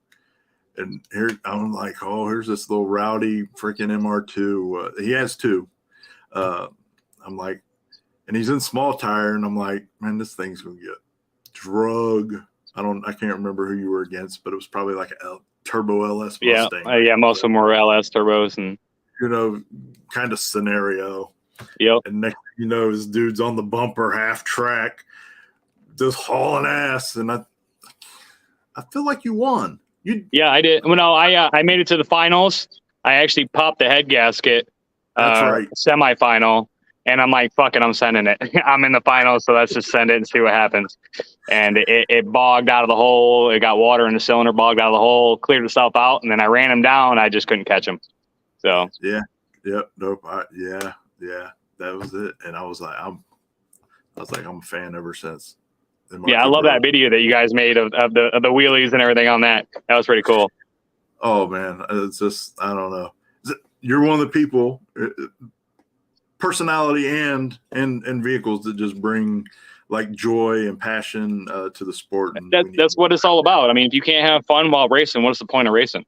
and here I'm like, oh, here's this little rowdy freaking MR2. He has two. I'm like, and he's in small tire, and I'm like, man, this thing's gonna get drug. I can't remember who you were against, but it was probably like a turbo LS Mustang. Yeah, most of them were LS turbos, and kind of scenario. Yep. And next thing you know, this dude's on the bumper half track, just hauling ass, and I feel like you won. Yeah, I did. Well, no, I made it to the finals. I actually popped the head gasket. That's right. Semifinal, and I'm like, fuck it, I'm sending it. I'm in the finals, so let's just send it and see what happens. And it bogged out of the hole. It got water in the cylinder, bogged out of the hole, cleared itself out, and then I ran him down. I just couldn't catch him. So yeah, nope, yeah, that was it. And I was like, I'm a fan ever since. Yeah, I love that video that you guys made of the wheelies and everything on that. That was pretty cool. Oh man, it's just, I don't know. You're one of the people, personality and vehicles that just bring like joy and passion to the sport. And that's what it's all about. I mean, if you can't have fun while racing, what's the point of racing?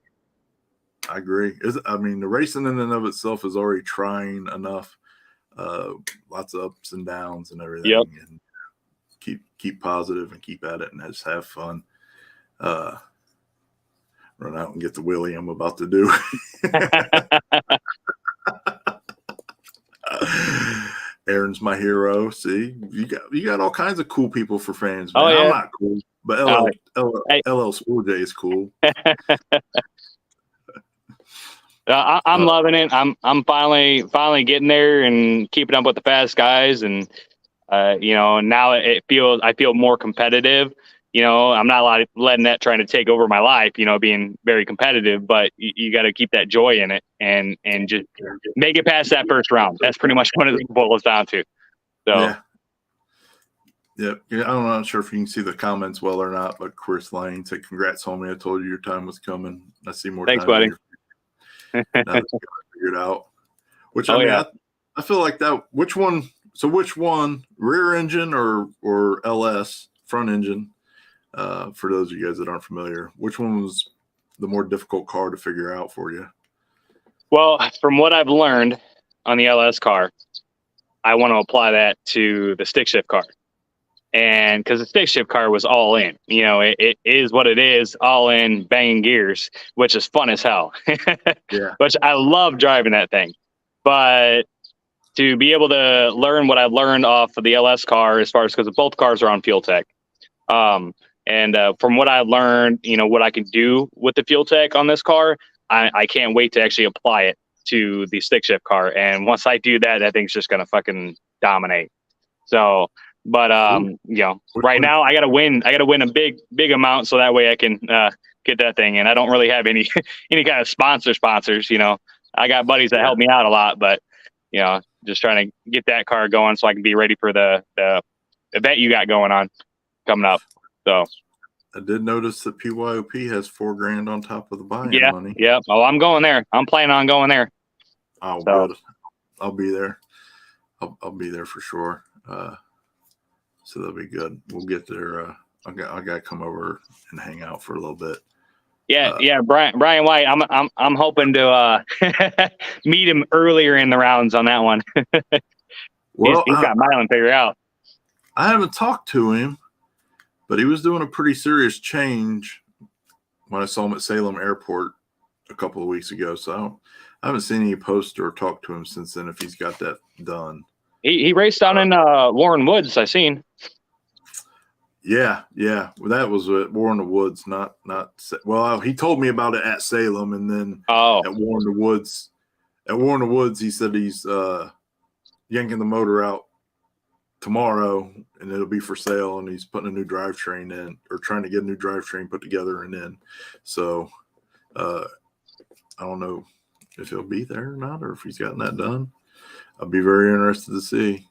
I agree. I mean, the racing in and of itself is already trying enough. Lots of ups and downs and everything. Yep. And keep positive and keep at it and just have fun. run out and get the wheelie I'm about to do. Aaron's my hero. See, you got all kinds of cool people for fans, man. Oh, yeah. I'm not cool, but LL School J is cool. I'm loving it. I'm finally getting there and keeping up with the fast guys, and now I feel more competitive. I'm not letting that trying to take over my life. Being very competitive, but you got to keep that joy in it and just make it past that first round. That's pretty much what it boils down to. So. Yeah. I'm not sure if you can see the comments well or not, but Chris Lane said, "Congrats, homie. I told you your time was coming. I see more Thanks, time." buddy. Now that you got it figured out. Which I feel like that. Which one? So which one? Rear engine or LS front engine? For those of you guys that aren't familiar, which one was the more difficult car to figure out for you? Well, from what I've learned on the LS car, I want to apply that to the stick shift car. And because the stick shift car was all in, it is what it is, all in, banging gears, which is fun as hell. Yeah. Which I love driving that thing. But to be able to learn what I've learned off of the LS car, as far as because both cars are on Fuel Tech. And from what I've learned, what I can do with the Fuel Tech on this car, I can't wait to actually apply it to the stick shift car. And once I do that, that thing's just going to fucking dominate. So, but, right now I got to win. I got to win a big amount. So that way I can get that thing. And I don't really have any kind of sponsors. I got buddies that help me out a lot, but, just trying to get that car going so I can be ready for the event you got going on coming up. So I did notice that PYOP has $4,000 on top of the buy-in money. Yeah. Oh, I'm going there. I'm planning on going there. Oh, good. I'll be there. I'll be there for sure. So that'll be good. We'll get there. I got to come over and hang out for a little bit. Yeah. Brian White. I'm hoping to meet him earlier in the rounds on that one. Well, he's got Milan figured out. I haven't talked to him, but he was doing a pretty serious change when I saw him at Salem Airport a couple of weeks ago. So I haven't seen any post or talked to him since then if he's got that done. He raced down in Warren Woods, I seen. Yeah. Well, that was at Warren Woods, not. Well, he told me about it at Salem, and then at Warren Woods. At Warren Woods, he said he's yanking the motor out tomorrow, and it'll be for sale. And he's putting a new drivetrain in, or trying to get a new drivetrain put together and in. So I don't know if he'll be there or not, or if he's gotten that done. I'll be very interested to see.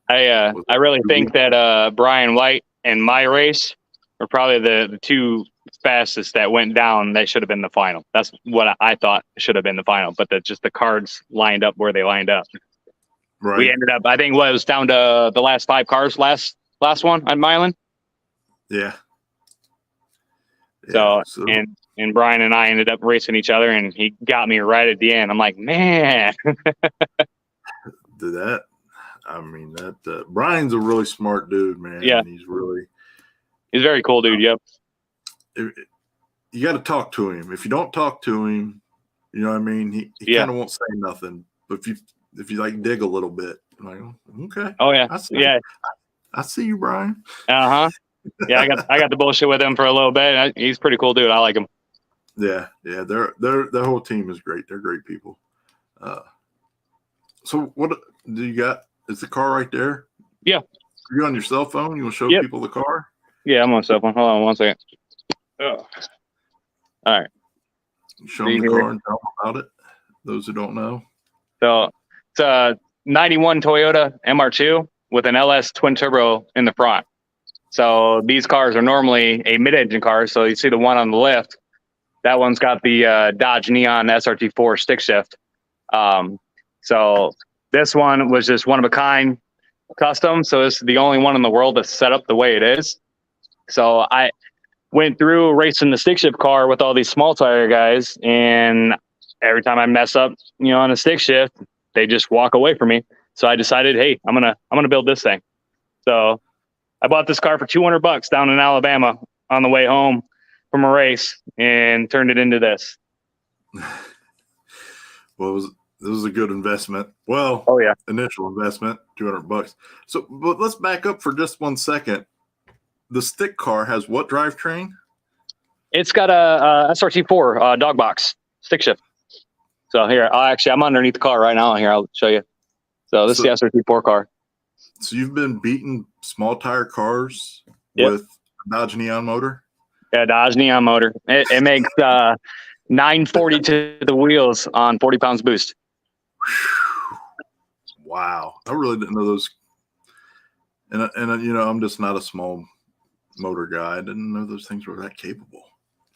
I really think that Brian White and my race are probably the two fastest that went down. That should have been the final. That's what I thought should have been the final, but just the cards lined up where they lined up. Right. We ended up, I think, it was down to the last 5 cars, last one on Milan. Yeah. So and Brian and I ended up racing each other, and he got me right at the end. I'm like, man. Brian's a really smart dude, man. Yeah. He's very cool dude. Yep. You got to talk to him. If you don't talk to him, you know what I mean? He kind of won't say nothing. But if you like dig a little bit, I'm like, okay. Oh yeah. I see you, Brian. Yeah, I got the bullshit with him for a little bit. He's a pretty cool dude. I like him. Yeah. Their whole team is great. They're great people. So what do you got? Is the car right there? Yeah. Are you on your cell phone? You want to show people the car? Yeah, I'm on cell phone. Hold on 1 second. Oh. All right. Show them the car and tell them about it. Those who don't know. So it's a 91 Toyota MR2 with an LS twin turbo in the front. So these cars are normally a mid-engine car. So you see the one on the left. That one's got the Dodge Neon SRT4 stick shift. So this one was just one of a kind custom. So it's the only one in the world that's set up the way it is. So I went through racing the stick shift car with all these small tire guys, and every time I mess up, on a stick shift, they just walk away from me. So I decided, hey, I'm gonna build this thing. So I bought this car for $200 down in Alabama on the way home from a race and turned it into this. Well, this was a good investment. Well, Oh yeah. Initial investment, $200. So, but let's back up for just 1 second. The stick car has what drivetrain? It's got a SRT4 dog box stick shift. So here, I'm underneath the car right now. Here, I'll show you. So this is the SRT4 car. So you've been beating small tire cars Yep. with Dodge Neon motor? Yeah, Dodge Neon motor. It makes 940 to the wheels on 40 pounds boost. Wow, I really didn't know those. And I'm just not a small motor guy. I didn't know those things were that capable.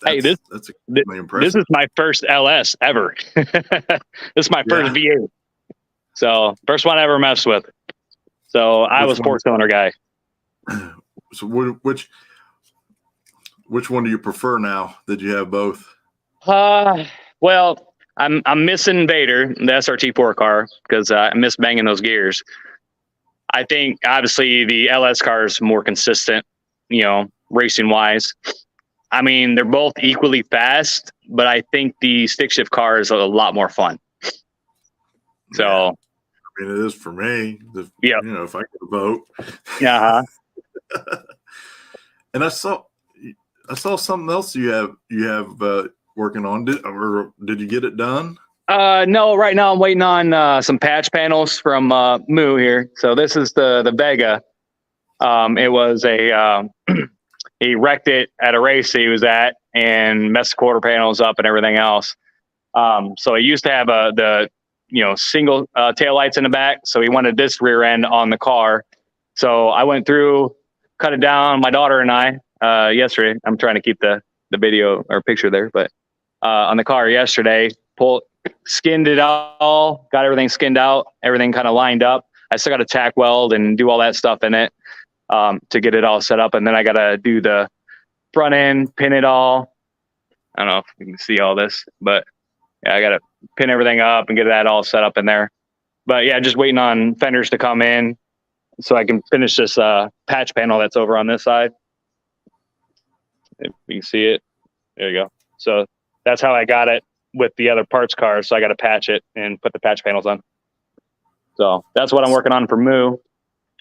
That's extremely impressive. This is my first LS ever. This is my first V8. So first one I ever messed with. So I was 4-cylinder guy. So which one do you prefer now that you have both? Well, I'm missing Vader, the SRT4 car, because I miss banging those gears. I think obviously the LS car is more consistent, racing wise. I mean, they're both equally fast, but I think the stick shift car is a lot more fun. So, I mean, it is for me. If I could vote. Yeah. And I saw something else you have working on. Did you get it done? No, right now I'm waiting on some patch panels from Moo here. So this is the Vega. It was he wrecked it at a race he was at and messed the quarter panels up and everything else. So he used to have the single tail lights in the back. So he wanted this rear end on the car. So I went through, cut it down. My daughter and I yesterday. I'm trying to keep the video or picture there, but on the car yesterday, skinned it all, got everything skinned out, everything kind of lined up. I still got to tack weld and do all that stuff in it to get it all set up. And then I got to do the front end, pin it all. I don't know if you can see all this, but yeah, I got to pin everything up and get that all set up in there. But yeah, just waiting on fenders to come in so I can finish this patch panel that's over on this side. If you can see it, there you go. So that's how I got it with the other parts cars. So I got to patch it and put the patch panels on. So that's what I'm working on for Moo.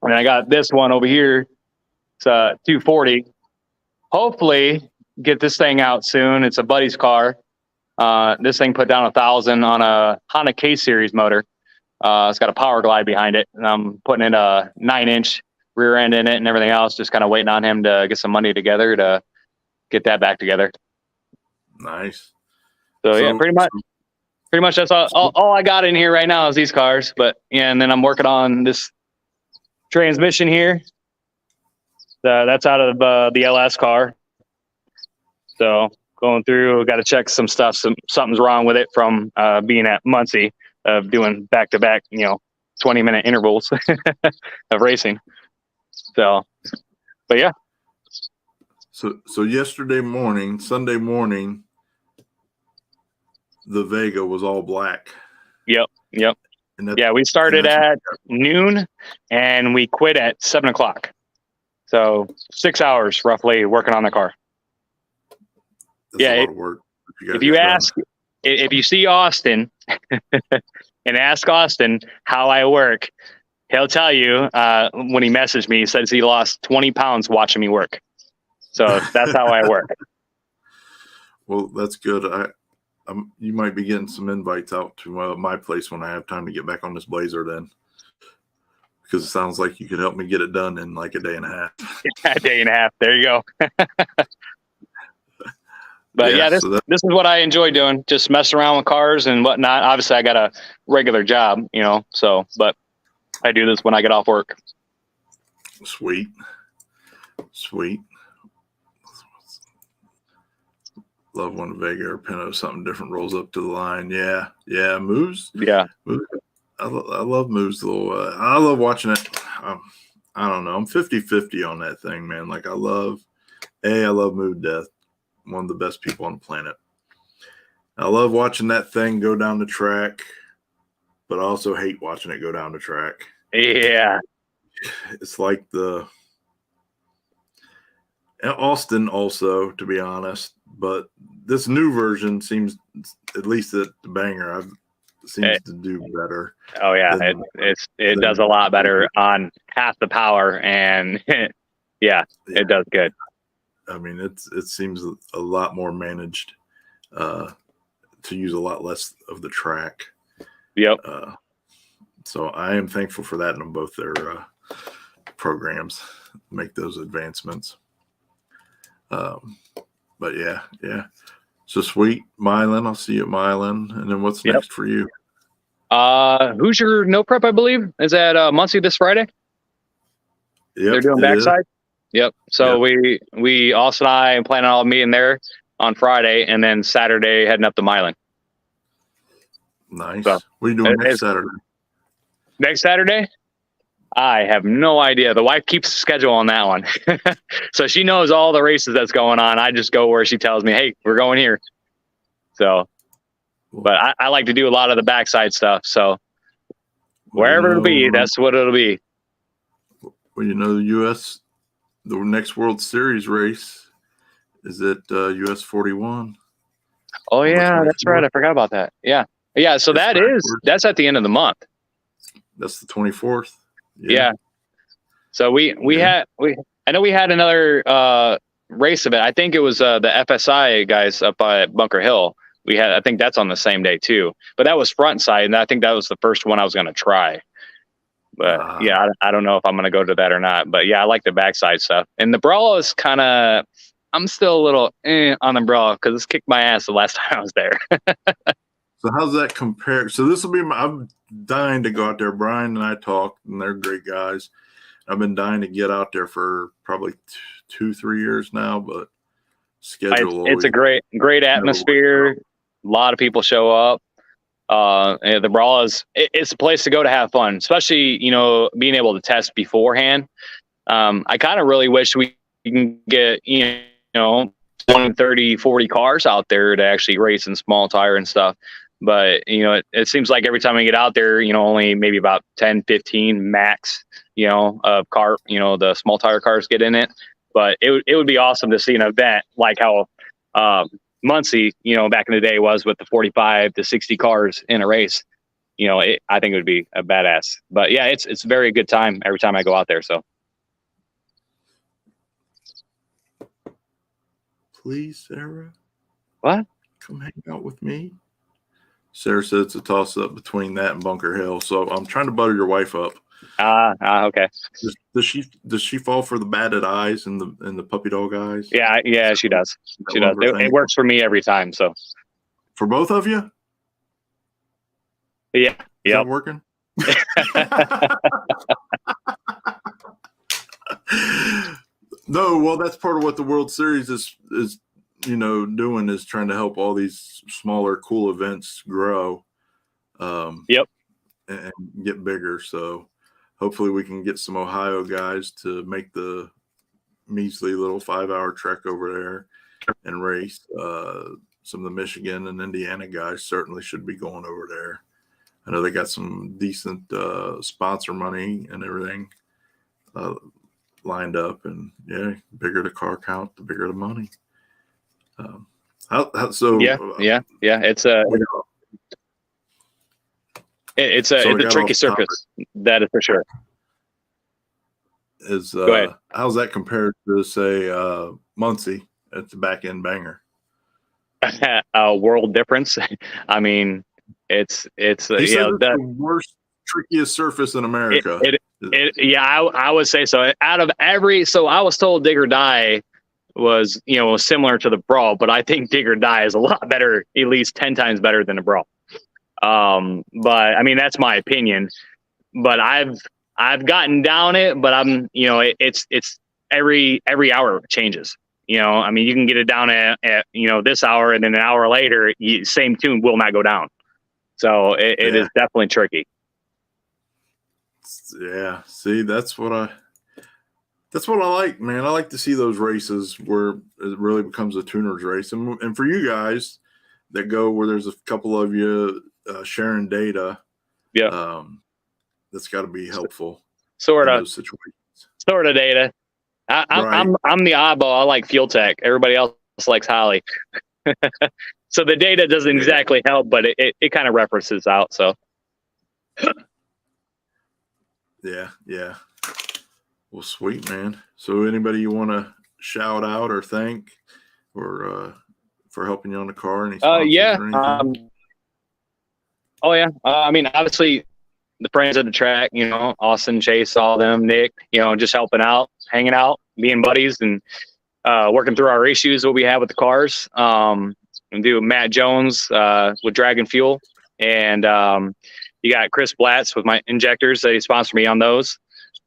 And I got this one over here. It's a 240. Hopefully get this thing out soon. It's a buddy's car. This thing put down 1,000 on a Honda K series motor. It's got a power glide behind it, and I'm putting in a 9-inch rear end in it and everything else. Just kind of waiting on him to get some money together to get that back together. Nice. So yeah, pretty much that's all I got in here right now is these cars. But yeah, and then I'm working on this transmission here. That's out of the LS car. So going through, got to check some stuff. Something's wrong with it from being at Muncie of doing back-to-back, 20-minute intervals of racing. So, but yeah. So Sunday morning, the Vega was all black. Yep. Yeah, we started at noon and we quit at 7:00. So 6 hours roughly working on the car. That's a lot of work. If you see Austin and ask Austin how I work, he'll tell you when he messaged me, he says he lost 20 pounds watching me work. So that's how I work. Well, that's good. You might be getting some invites out to my place when I have time to get back on this Blazer then. Because it sounds like you could help me get it done in like a day and a half. A day and a half. There you go. But yeah, this is what I enjoy doing. Just messing around with cars and whatnot. Obviously, I got a regular job, but I do this when I get off work. Sweet. Love when Vega or Pinto something different rolls up to the line. Yeah, moves. Yeah. I love moves. I love watching it. I don't know. I'm 50-50 on that thing, man. Like I love Move Death. One of the best people on the planet. I love watching that thing go down the track, but I also hate watching it go down the track. Yeah. It's like Austin also, to be honest, but this new version seems, at least at the Banger, seems to do better. Oh yeah, it does a lot better on half the power, and yeah, it does good. I mean, it seems a lot more managed, to use a lot less of the track. Yep. So I am thankful for that in both their programs, make those advancements. But yeah. So sweet, Milan. I'll see you at Milan. And then what's next for you? Hoosier No Prep, I believe, is at Muncie this Friday. Yep, they're doing backside. Yep. So we Austin and I plan on meeting there on Friday, and then Saturday heading up to Milan. Nice. So, what are you doing next Saturday? Next Saturday? I have no idea. The wife keeps schedule on that one. So she knows all the races that's going on. I just go where she tells me, hey, we're going here. So, but I like to do a lot of the backside stuff. So wherever it'll be, that's what it'll be. Well, the next World Series race is at US 41. Oh yeah, that's right. I forgot about that. Yeah. So that's at the end of the month. That's the 24th. Yeah. So I know we had another race of it. I think it was the FSI guys up by Bunker Hill. I think that's on the same day too, but that was front side, and I think that was the first one I was going to try. But I don't know if I'm going to go to that or not. But yeah, I like the backside stuff. And the brawl is kind of, I'm still a little on the brawl because it's kicked my ass the last time I was there. So how's that compare? So this will be I'm dying to go out there. Brian and I talked, and they're great guys. I've been dying to get out there for probably 2-3 years now, but schedule. It's a great atmosphere. A lot of people show up. And the brawl it's a place to go to have fun, especially, being able to test beforehand. I kind of really wish we can get, 20, 30, 40 cars out there to actually race in small tire and stuff. But, it seems like every time we get out there, only maybe about 10, 15 max, of car, the small tire cars get in it. But it would be awesome to see an event like how, Muncie, back in the day was with the 45 to 60 cars in a race. I think it would be a badass. But yeah, it's a very good time every time I go out there. So, please, Sarah. What? Come hang out with me. Sarah said it's a toss up between that and Bunker Hill. So I'm trying to butter your wife up. Okay. Does she fall for the batted eyes and the puppy dog eyes? Yeah, she does. She does. It works for me every time. So for both of you? Yeah. Is that working? No, well, that's part of what the World Series is doing, is trying to help all these smaller, cool events grow. And get bigger. So hopefully we can get some Ohio guys to make the measly little 5-hour trek over there and race. Some of the Michigan and Indiana guys certainly should be going over there. I know they got some decent sponsor money and everything lined up, and bigger the car count, the bigger the money. It's a tricky surface. That is for sure. Go ahead. How's that compared to, say, Muncie at the back end Banger? A world difference. I mean, it's the worst, trickiest surface in America. I would say so. Out of so I was told Dig or Die was similar to the Brawl, but I think Dig or Die is a lot better, at least 10 times better than the Brawl. But I mean, that's my opinion. But I've gotten down it, but I'm it's every hour it changes. I mean, you can get it down at this hour, and then an hour later, same tune will not go down. So it is definitely tricky. Yeah. See, that's what I like, man. I like to see those races where it really becomes a tuner's race. And for you guys that go where there's a couple of you sharing data, that's got to be helpful. Sort of those situations. Sort of data. I'm the oddball. I like Fuel Tech. Everybody else likes Holly. So the data doesn't exactly help, but it kind of references out. So yeah. Well, sweet, man. So anybody you want to shout out or thank or for helping you on the car? Any sponsors yeah. or anything? Oh yeah. I mean, obviously the friends at the track, Austin, Chase, all them, Nick, just helping out, hanging out, being buddies, and working through our issues what we have with the cars. And do Matt Jones with Dragon Fuel, and you got Chris Blatz with my injectors that he sponsored me on those.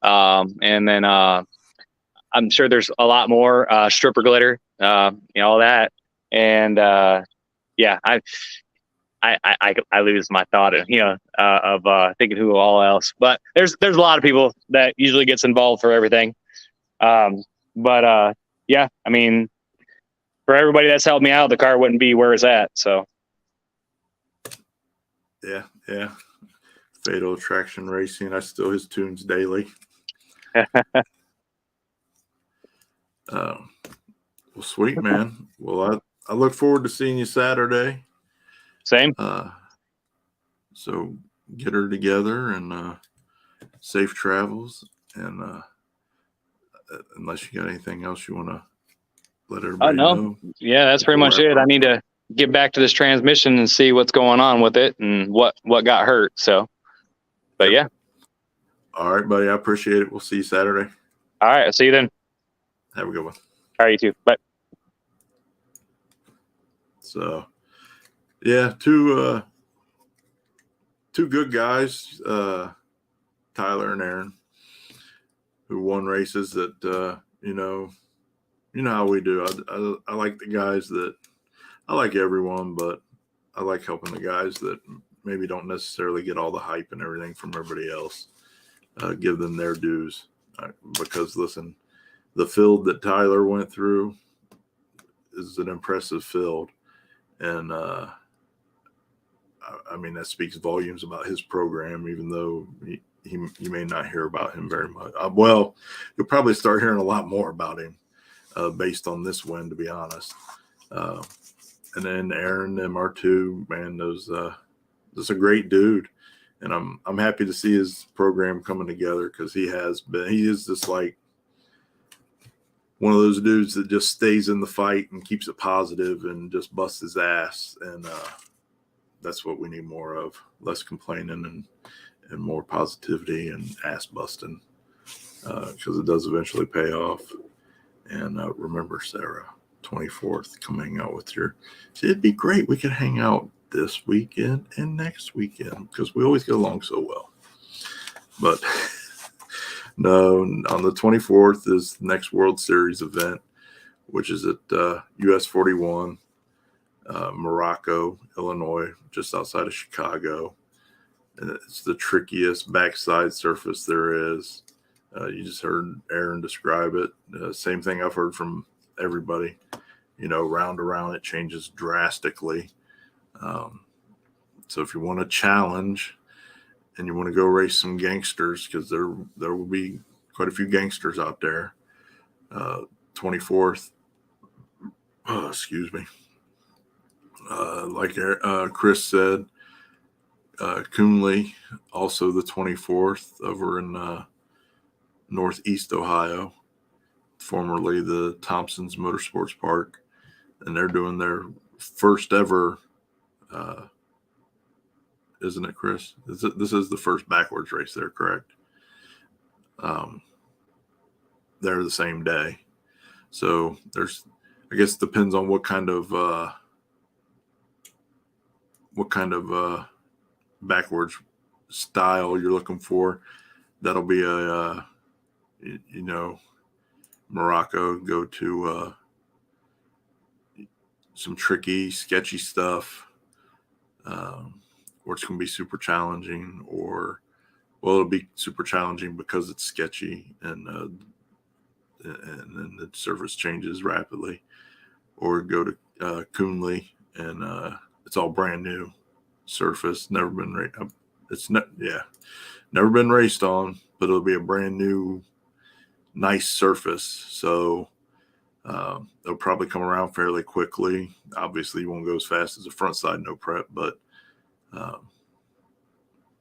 And then I'm sure there's a lot more stripper glitter, all that. And yeah, I lose my thought of thinking who all else, but there's a lot of people that usually gets involved for everything. But yeah, I mean, for everybody that's helped me out, the car wouldn't be where it's at. So yeah. Fatal Attraction Racing. I still his tunes daily. Well, sweet, man. Well, I look forward to seeing you Saturday. Same. So get her together and safe travels. And unless you got anything else you want to let everybody know. Yeah, that's pretty much it. I need to get back to this transmission and see what's going on with it and what got hurt. So, but yeah. All right, buddy. I appreciate it. We'll see you Saturday. All right. I'll see you then. Have a good one. All right, you too. Bye. So, yeah, two good guys, Tyler and Aaron, who won races that you know how we do. I like the guys that I like everyone, but I like helping the guys that maybe don't necessarily get all the hype and everything from everybody else. Give them their dues, because listen, the field that Tyler went through is an impressive field, and I mean that speaks volumes about his program, even though you may not hear about him very much. Well, you'll probably start hearing a lot more about him based on this win, to be honest. And then Aaron MR2, man, that's a great dude, and I'm happy to see his program coming together, because he is just like one of those dudes that just stays in the fight and keeps it positive and just busts his ass, and that's what we need more of. Less complaining and more positivity and ass busting, because it does eventually pay off. And remember, Sarah, 24th, come hang out with it'd be great. We could hang out this weekend and next weekend, because we always get along so well. But no, on the 24th is the next World Series event, which is at US 41, Morocco, Illinois, just outside of Chicago. And it's the trickiest backside surface there is. You just heard Aaron describe it. Same thing I've heard from everybody. Round to round, it changes drastically. So if you want a challenge and you want to go race some gangsters, because there will be quite a few gangsters out there, 24th, excuse me. Like Chris said, Coonley, also the 24th, over in Northeast Ohio, formerly the Thompson's Motorsports Park, and they're doing their first ever, isn't it, Chris? This is the first backwards race there, correct? They're the same day. So I guess it depends on what kind of backwards style you're looking for. That'll be a Morocco, go to some tricky, sketchy stuff, or it's going to be super challenging, or it'll be super challenging because it's sketchy and then the surface changes rapidly, or go to Coonley, and it's all brand new surface, never been raced on, but it'll be a brand new nice surface. So they'll probably come around fairly quickly. Obviously, you won't go as fast as a front side no prep, but I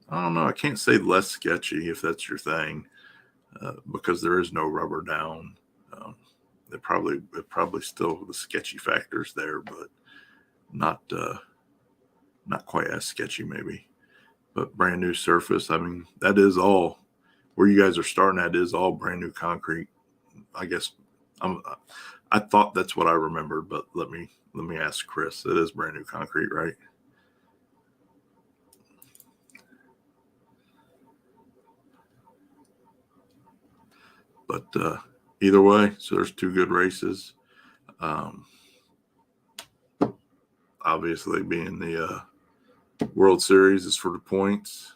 don't know. I can't say less sketchy if that's your thing, because there is no rubber down. It probably still the sketchy factors there, but not quite as sketchy maybe. But brand new surface. I mean, that is all where you guys are starting at is all brand new concrete. I guess I thought that's what I remembered, but let me ask Chris. It is brand new concrete, right? But either way, so there's 2 good races. Obviously, being the World Series is for the points.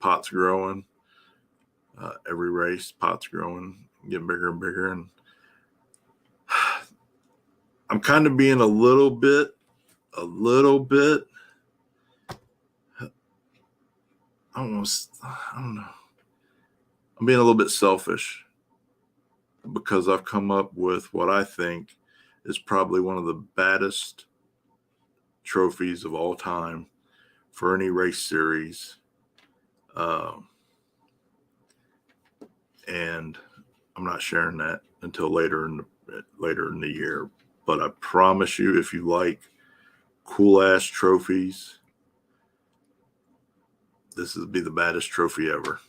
Pot's growing. Every race, pot's growing, getting bigger and bigger. And I'm kind of being a little bit, I don't know. I'm being a little bit selfish because I've come up with what I think is probably one of the baddest trophies of all time for any race series. And I'm not sharing that until later in the year. But I promise you, if you like cool ass trophies, this would be the baddest trophy ever.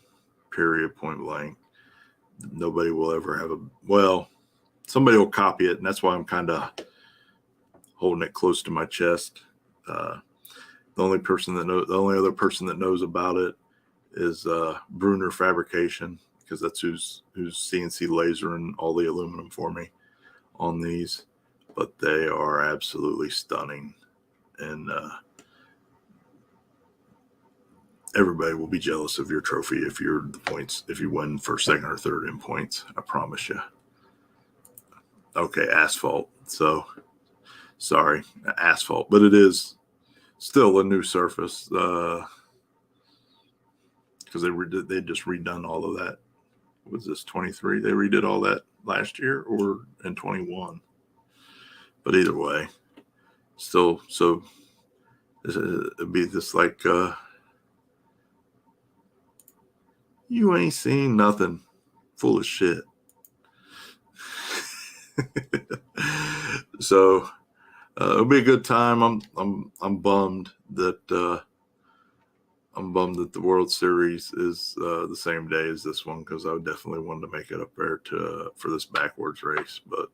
Period. Point blank. Nobody will ever have somebody will copy it, and that's why I'm kind of holding it close to my chest. The only other person that knows about it is Bruner Fabrication, because that's who's CNC lasering all the aluminum for me on these. But they are absolutely stunning, and everybody will be jealous of your trophy if you win first, second, or third in points. I promise you. Okay, asphalt. So sorry, asphalt, but it is still a new surface because they just redone all of that. Was this 23? They redid all that last year or in 21? But either way, still, so it'd be this like, you ain't seen nothing, full of shit. So it'll be a good time. I'm bummed that the World Series is the same day as this one, because I would definitely want to make it up there for this backwards race, but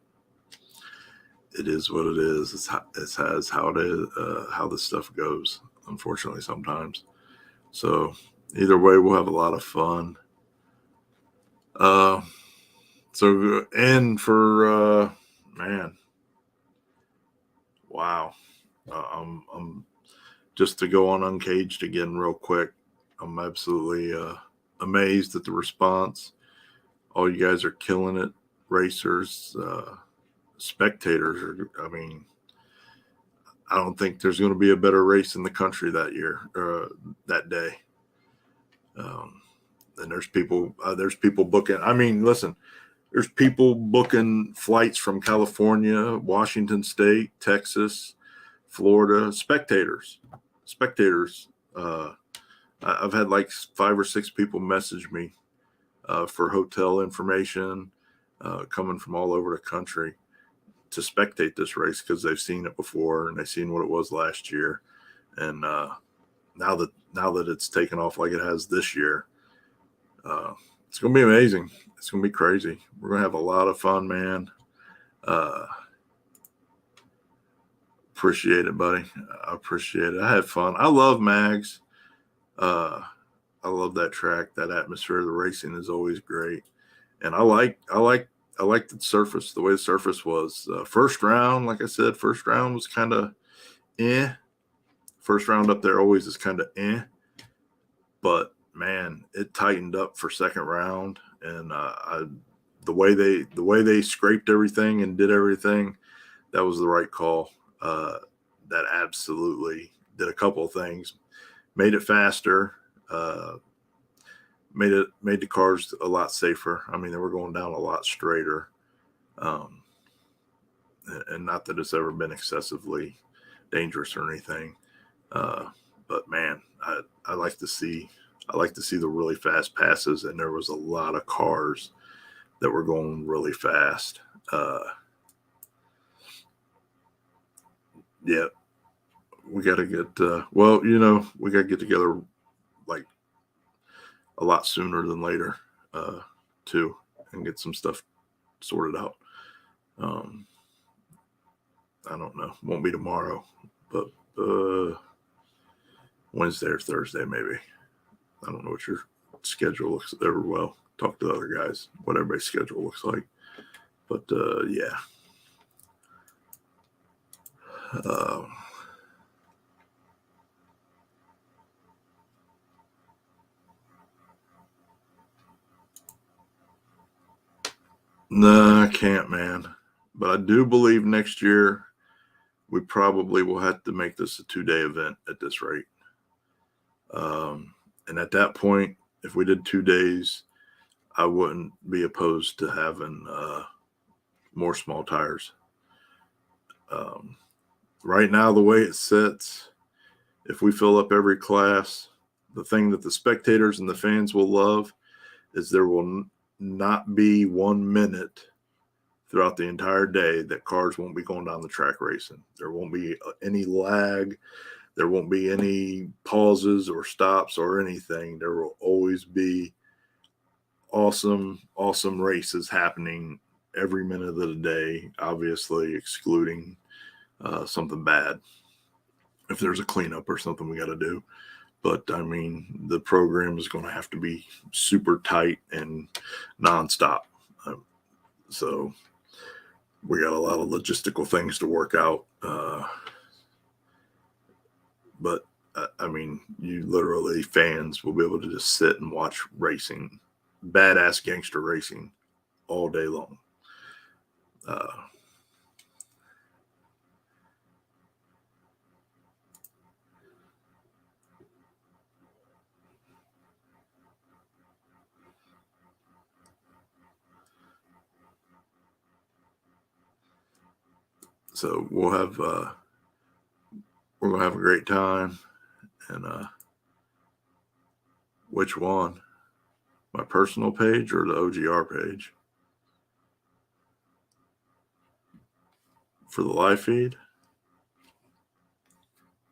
it is what it is. It's how it is, how this stuff goes, unfortunately, sometimes. So either way, we'll have a lot of fun. So, and for, man, wow. I'm just to go on Uncaged again real quick. I'm absolutely amazed at the response. All you guys are killing it. Racers, spectators. I don't think there's going to be a better race in the country that year, that day. And there's people booking. Listen, there's people booking flights from California, Washington State, Texas, Florida. Spectators. I've had like 5 or 6 people message me for hotel information, coming from all over the country to spectate this race because they've seen it before and they've seen what it was last year. And now that it's taken off like it has this year, it's going to be amazing. It's going to be crazy. We're going to have a lot of fun, man. Appreciate it, buddy. I appreciate it. I had fun. I love mags. I love that track. That atmosphere of the racing is always great. And I like the surface, the way the surface was. First round, like I said, first round was kind of First round up there always is kind of But man, it tightened up for second round, and the way they scraped everything and did everything, that was the right call. That absolutely did a couple of things, made it faster, made the cars a lot safer. I mean, they were going down a lot straighter. And not that it's ever been excessively dangerous or anything. But man, I like to see the really fast passes, and there was a lot of cars that were going really fast. Yeah, we got to get we got to get together like a lot sooner than later too, and get some stuff sorted out. I don't know, won't be tomorrow, but Wednesday or Thursday maybe. I don't know what your schedule looks like. Well, talk to the other guys what everybody's schedule looks like, but yeah. No, I can't, man. But I do believe next year we probably will have to make this a 2-day event at this rate. And at that point, if we did 2 days, I wouldn't be opposed to having more small tires. Right now, the way it sits, if we fill up every class, the thing that the spectators and the fans will love is there will not be 1 minute throughout the entire day that cars won't be going down the track racing. There won't be any lag. There won't be any pauses or stops or anything. There will always be awesome races happening every minute of the day, obviously excluding something bad. If there's a cleanup or something we got to do. But, I mean, the program is going to have to be super tight and nonstop. So we got a lot of logistical things to work out. But, I mean, you literally, fans will be able to just sit and watch racing, badass gangster racing all day long. So we'll have we're gonna have a great time. And which one? My personal page or the OGR page? For the live feed?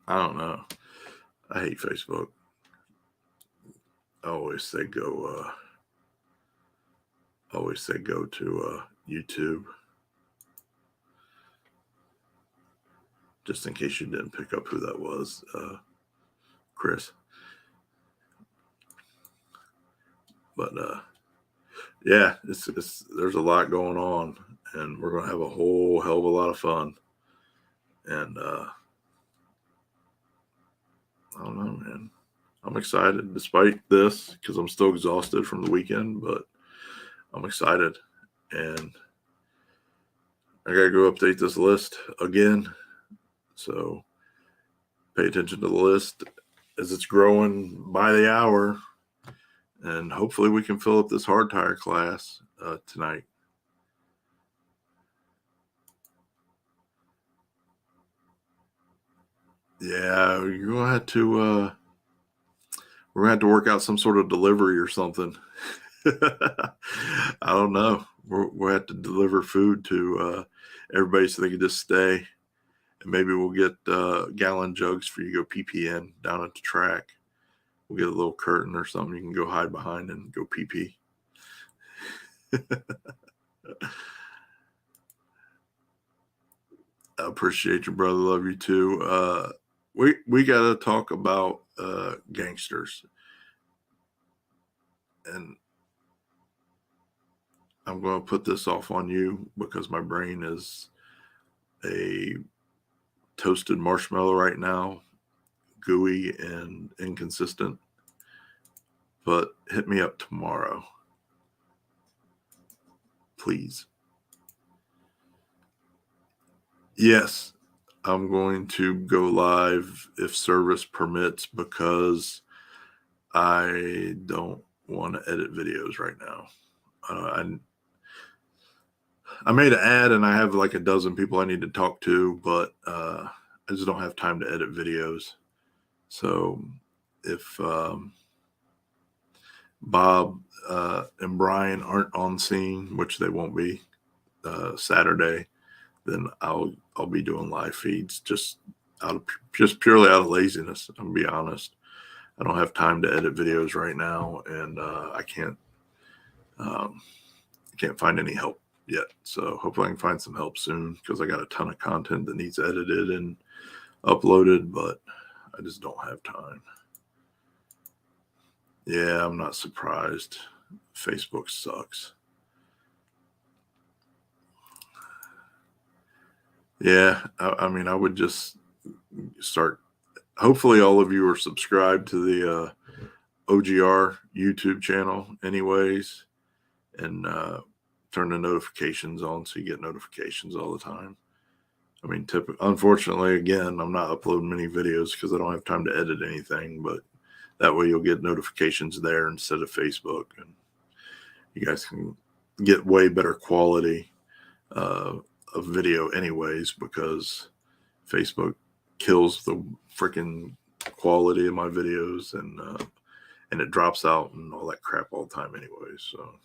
I don't know. I hate Facebook. I always say go to YouTube. Just in case you didn't pick up who that was, Chris. But yeah, it's there's a lot going on, and we're gonna have a whole hell of a lot of fun. And I don't know, man. I'm excited despite this because I'm still exhausted from the weekend, but I'm excited. And I gotta go update this list again. So pay attention to the list as it's growing by the hour. And hopefully we can fill up this hard tire class tonight. Yeah, you're gonna have to we're gonna have to work out some sort of delivery or something. I don't know. We'll have to deliver food to everybody so they can just stay. And maybe we'll get gallon jugs for you to go pee in down at the track. We'll get a little curtain or something you can go hide behind and go pee. I appreciate you, brother. Love you too. We got to talk about gangsters. And I'm going to put this off on you because my brain is a toasted marshmallow right now, gooey and inconsistent. But hit me up tomorrow, please. Yes, I'm going to go live if service permits because I don't want to edit videos right now. I made an ad and I have like a dozen people I need to talk to, but I just don't have time to edit videos. So if Bob and Brian aren't on scene, which they won't be Saturday, then I'll be doing live feeds just purely out of laziness. I'm gonna be honest. I don't have time to edit videos right now, and I can't find any help yet. So hopefully I can find some help soon, because I got a ton of content that needs edited and uploaded, but I just don't have time. Yeah, I'm not surprised. Facebook sucks. Yeah, I mean, I would just start. Hopefully all of you are subscribed to the OGR YouTube channel anyways, and turn the notifications on so you get notifications all the time. I mean, unfortunately, again, I'm not uploading many videos because I don't have time to edit anything, but that way you'll get notifications there instead of Facebook, and you guys can get way better quality of video anyways, because Facebook kills the freaking quality of my videos, and it drops out and all that crap all the time anyways. So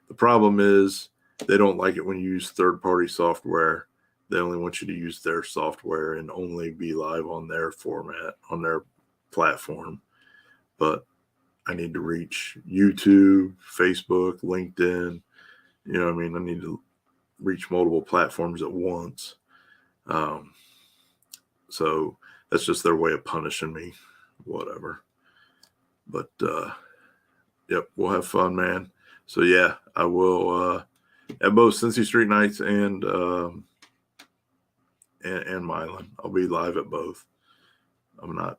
the problem is they don't like it when you use third-party software. They only want you to use their software and only be live on their format, on their platform. But I need to reach YouTube, Facebook, LinkedIn. You know what I mean? I need to reach multiple platforms at once. So that's just their way of punishing me. Whatever. But yep, we'll have fun, man. So yeah, I will at both Cincy Street nights and Milan. I'll be live at both. I'm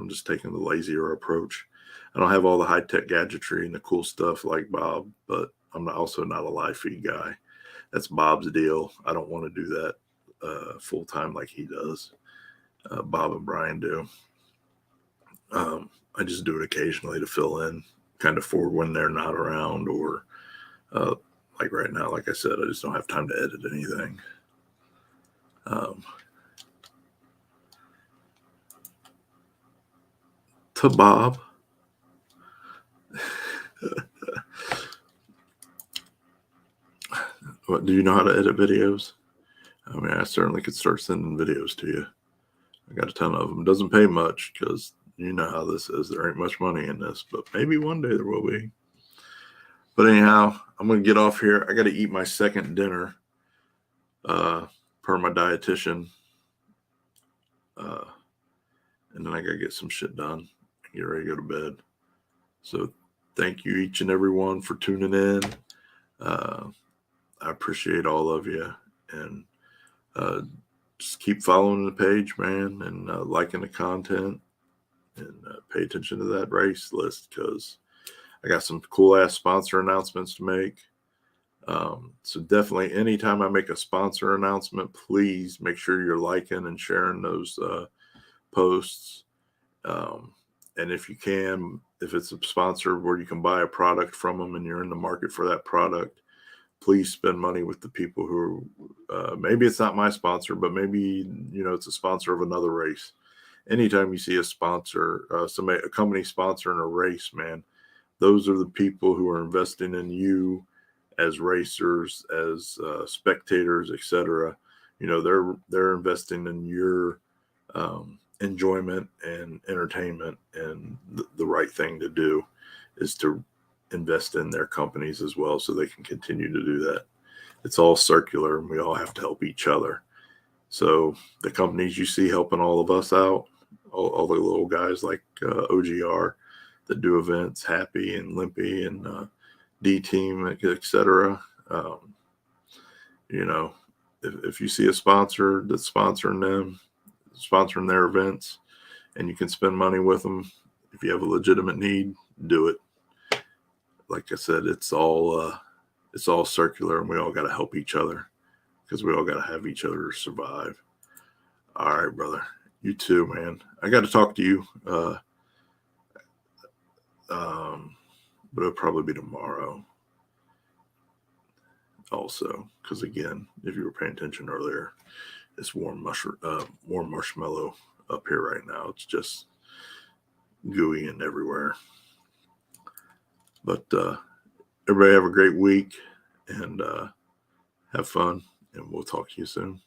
just taking the lazier approach. I don't have all the high-tech gadgetry and the cool stuff like Bob, but I'm also not a live feed guy. That's Bob's deal. I don't want to do that full-time like he does. Bob and Brian do. I just do it occasionally to fill in, kind of for when they're not around, or like right now, like I said, I just don't have time to edit anything. To Bob. What, do you know how to edit videos? I mean, I certainly could start sending videos to you. I got a ton of them. Doesn't pay much, because you know how this is. There ain't much money in this, but maybe one day there will be. But anyhow, I'm going to get off here. I got to eat my second dinner per my dietitian. And then I got to get some shit done and get ready to go to bed. So thank you each and every one for tuning in. I appreciate all of you, and just keep following the page, man, and liking the content, and pay attention to that race list, because I got some cool ass sponsor announcements to make. So definitely anytime I make a sponsor announcement, please make sure you're liking and sharing those posts. And if you can, if it's a sponsor where you can buy a product from them and you're in the market for that product, please spend money with the people who maybe it's not my sponsor, but maybe, you know, it's a sponsor of another race. Anytime you see a sponsor, a company sponsoring a race, man, those are the people who are investing in you as racers, as spectators, etc. You know, they're investing in your enjoyment and entertainment, and the right thing to do is to invest in their companies as well, so they can continue to do that. It's all circular, and we all have to help each other. So the companies you see helping all of us out, all the little guys like OGR that do events, Happy and Limpy and D Team, etc. You know, if you see a sponsor that's sponsoring their events, and you can spend money with them, if you have a legitimate need, do it. Like I said, it's all circular, and we all got to help each other, because we all got to have each other to survive. All right, brother. You too, man. I got to talk to you. But it'll probably be tomorrow also, because again, if you were paying attention earlier, it's warm marshmallow up here right now. It's just gooey and everywhere. But everybody have a great week and have fun, and we'll talk to you soon.